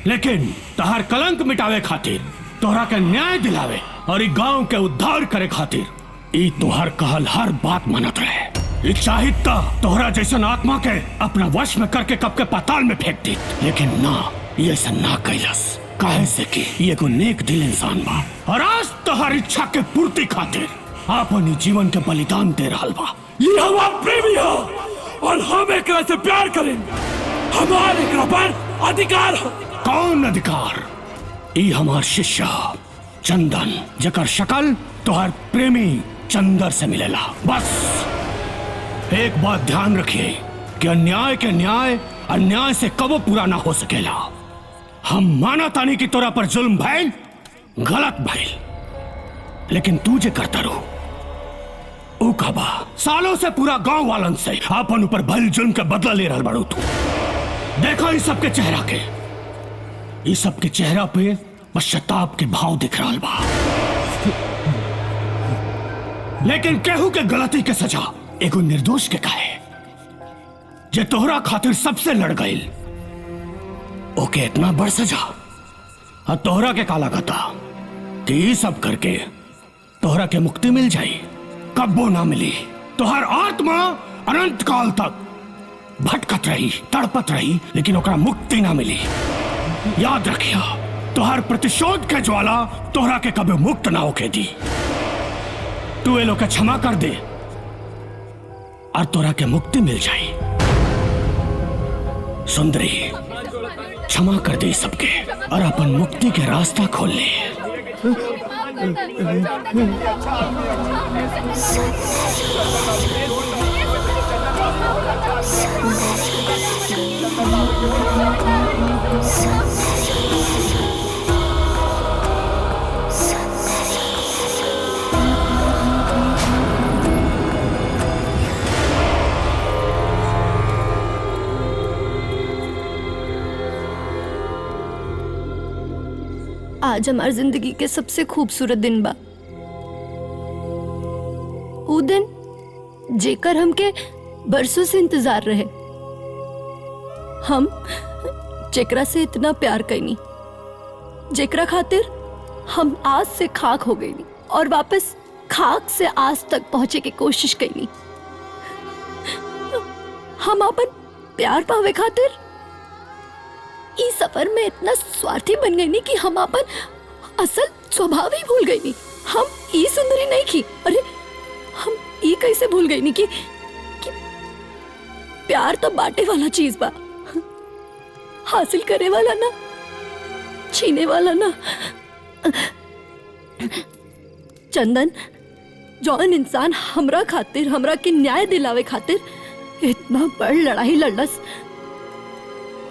लेकिन तोहार कलंक मिटावे खातिर, तोहरा के न्याय दिलावे और गांव के उद्धार करे खातिर ई तोहर कहल हर बात मानत रहे। ई चाहित तोहरा जैसन आत्मा के अपना वश में करके कब के पाताल में फेंक दी, लेकिन ना, ये ऐसा ना कैलस, काहे से कि ये एगो नेक दिल इंसान बा और आज तोहर इच्छा के पूर्ति खातिर अपन जीवन के बलिदान दे रहा बा। ये हमारा प्रेमी हो और हम एकरा से प्यार करेंगे। हमारे एकरा पर अधिकार हो। कौन अधिकार? ई हमार शिष्य चंदन, जकर शकल तोहर प्रेमी चंदर से मिलेला। बस एक बात ध्यान रखिए कि अन्याय के न्याय अन्याय से कबो पूरा ना हो सकेला। हम माना तानी कि तोरा पर जुल्म भइल, गलत भइल, लेकिन तू जे करता रहो ऊ कबा सालों से पूरा गांव वालन से अपन ऊपर भइल जुल्म के बदला ले रहल बाड़ू तू। देखो इस सबके चेहरा के, इस सबके चेहरा पे पश्चाताप के भाव दिख रहा बा, लेकिन केहू के गलती के सजा एगो निर्दोष के काहे जे तोहरा खातिर सबसे लड़ गईल, ओके इतना बड़ सजा। और तोहरा के काला गता कि ये सब करके तोहरा के मुक्ति मिल जाई, कब्बो ना मिली। तोहर आत्मा अनंत काल तक भटकत रही, तड़पत रही, लेकिन ओकरा मुक्ति ना मिली। याद रखिया, तोहर प्रतिशोध के ज्वाला तोहरा के कभी मुक्त ना होके दी। तू ये लोग के क्षमा कर दे और तोहरा के मुक्ति मिल जाई। सुंदरी, क्षमा कर दे सबके और अपन मुक्ति के रास्ता खोल ले। आज हमार जिंदगी के सबसे खूबसूरत दिन बा। वो दिन जेकर हमके बरसों से इंतजार रहे। हम जेकरा से इतना प्यार कैनी, जेकरा खातिर हम आज से खाक हो गई और वापस खाक से आज तक पहुंचे की कोशिश कैनी। हम अपन प्यार पावे खातिर इस सफर में इतना स्वार्थी बन गई कि हम अपन असल स्वभाव ही भूल गई। हम ई सुंदरी नहीं की, अरे हम ई कैसे भूल गई कि प्यार तो बांटे वाला चीज बा, हासिल करे वाला ना, छीने वाला ना। चंदन, जौन इंसान हमरा खातिर, हमरा के न्याय दिलावे खातिर इतना बड़ लड़ाई लड़लस,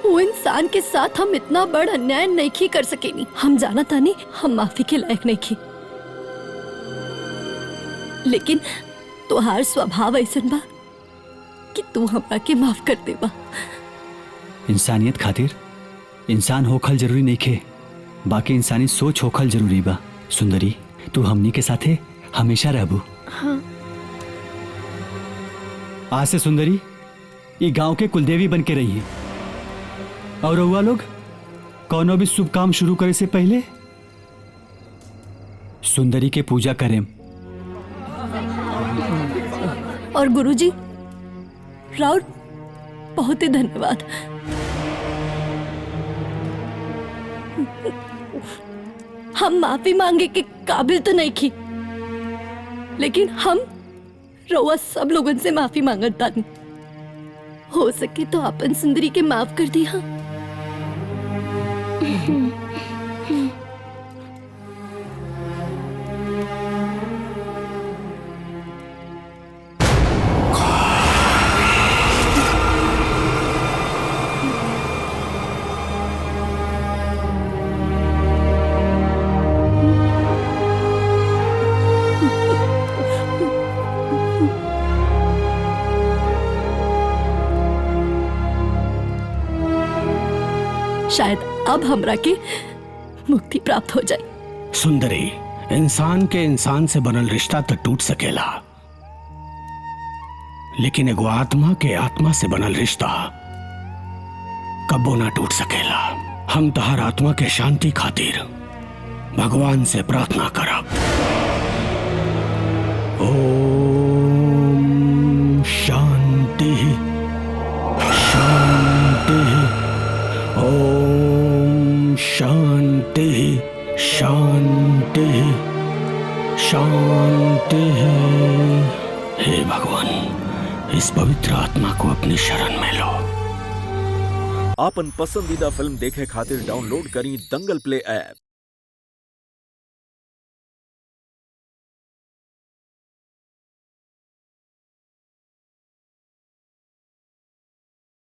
वो इंसान के साथ हम इतना बड़ अन्याय नहीं कर सकेनी। हम जाना तानी हम माफी के लायक नहीं की, लेकिन तोहार स्वभाव ऐसन बा कि तू हमरा के माफ कर देबा। इंसानियत खातिर इंसान होखल जरूरी नहीं खे, बाकी इंसानी सोच होखल जरूरी बा। सुंदरी, तू हमनी के साथे हमेशा रहबू। हाँ। आज से सुंदरी ये गांव के कुलदेवी बन के रही है और रउआ लोग कोनो भी शुभ काम शुरू करे से पहले सुंदरी के पूजा करें। और गुरुजी राउत बहुत ही धन्यवाद। हम माफी मांगे के काबिल तो नहीं की, लेकिन हम रउआ सब लोगन से माफी मांगत तानी। हो सके तो अपन सुंदरी के माफ कर दी। हाँ शायद अब हमरा के मुक्ति प्राप्त हो जाए। सुंदरी, इंसान के इंसान से बनल रिश्ता तो टूट सकेला, लेकिन एगो आत्मा के आत्मा से बनल रिश्ता कबो ना टूट सकेला। हम तहार आत्मा के शांति खातिर भगवान से प्रार्थना करब। ओम शांति शांति, ओम शांति शांति शांति। हे भगवान, इस पवित्र आत्मा को अपनी शरण में लो। आपन पसंदीदा फिल्म देखे खातिर डाउनलोड करी दंगल प्ले ऐप।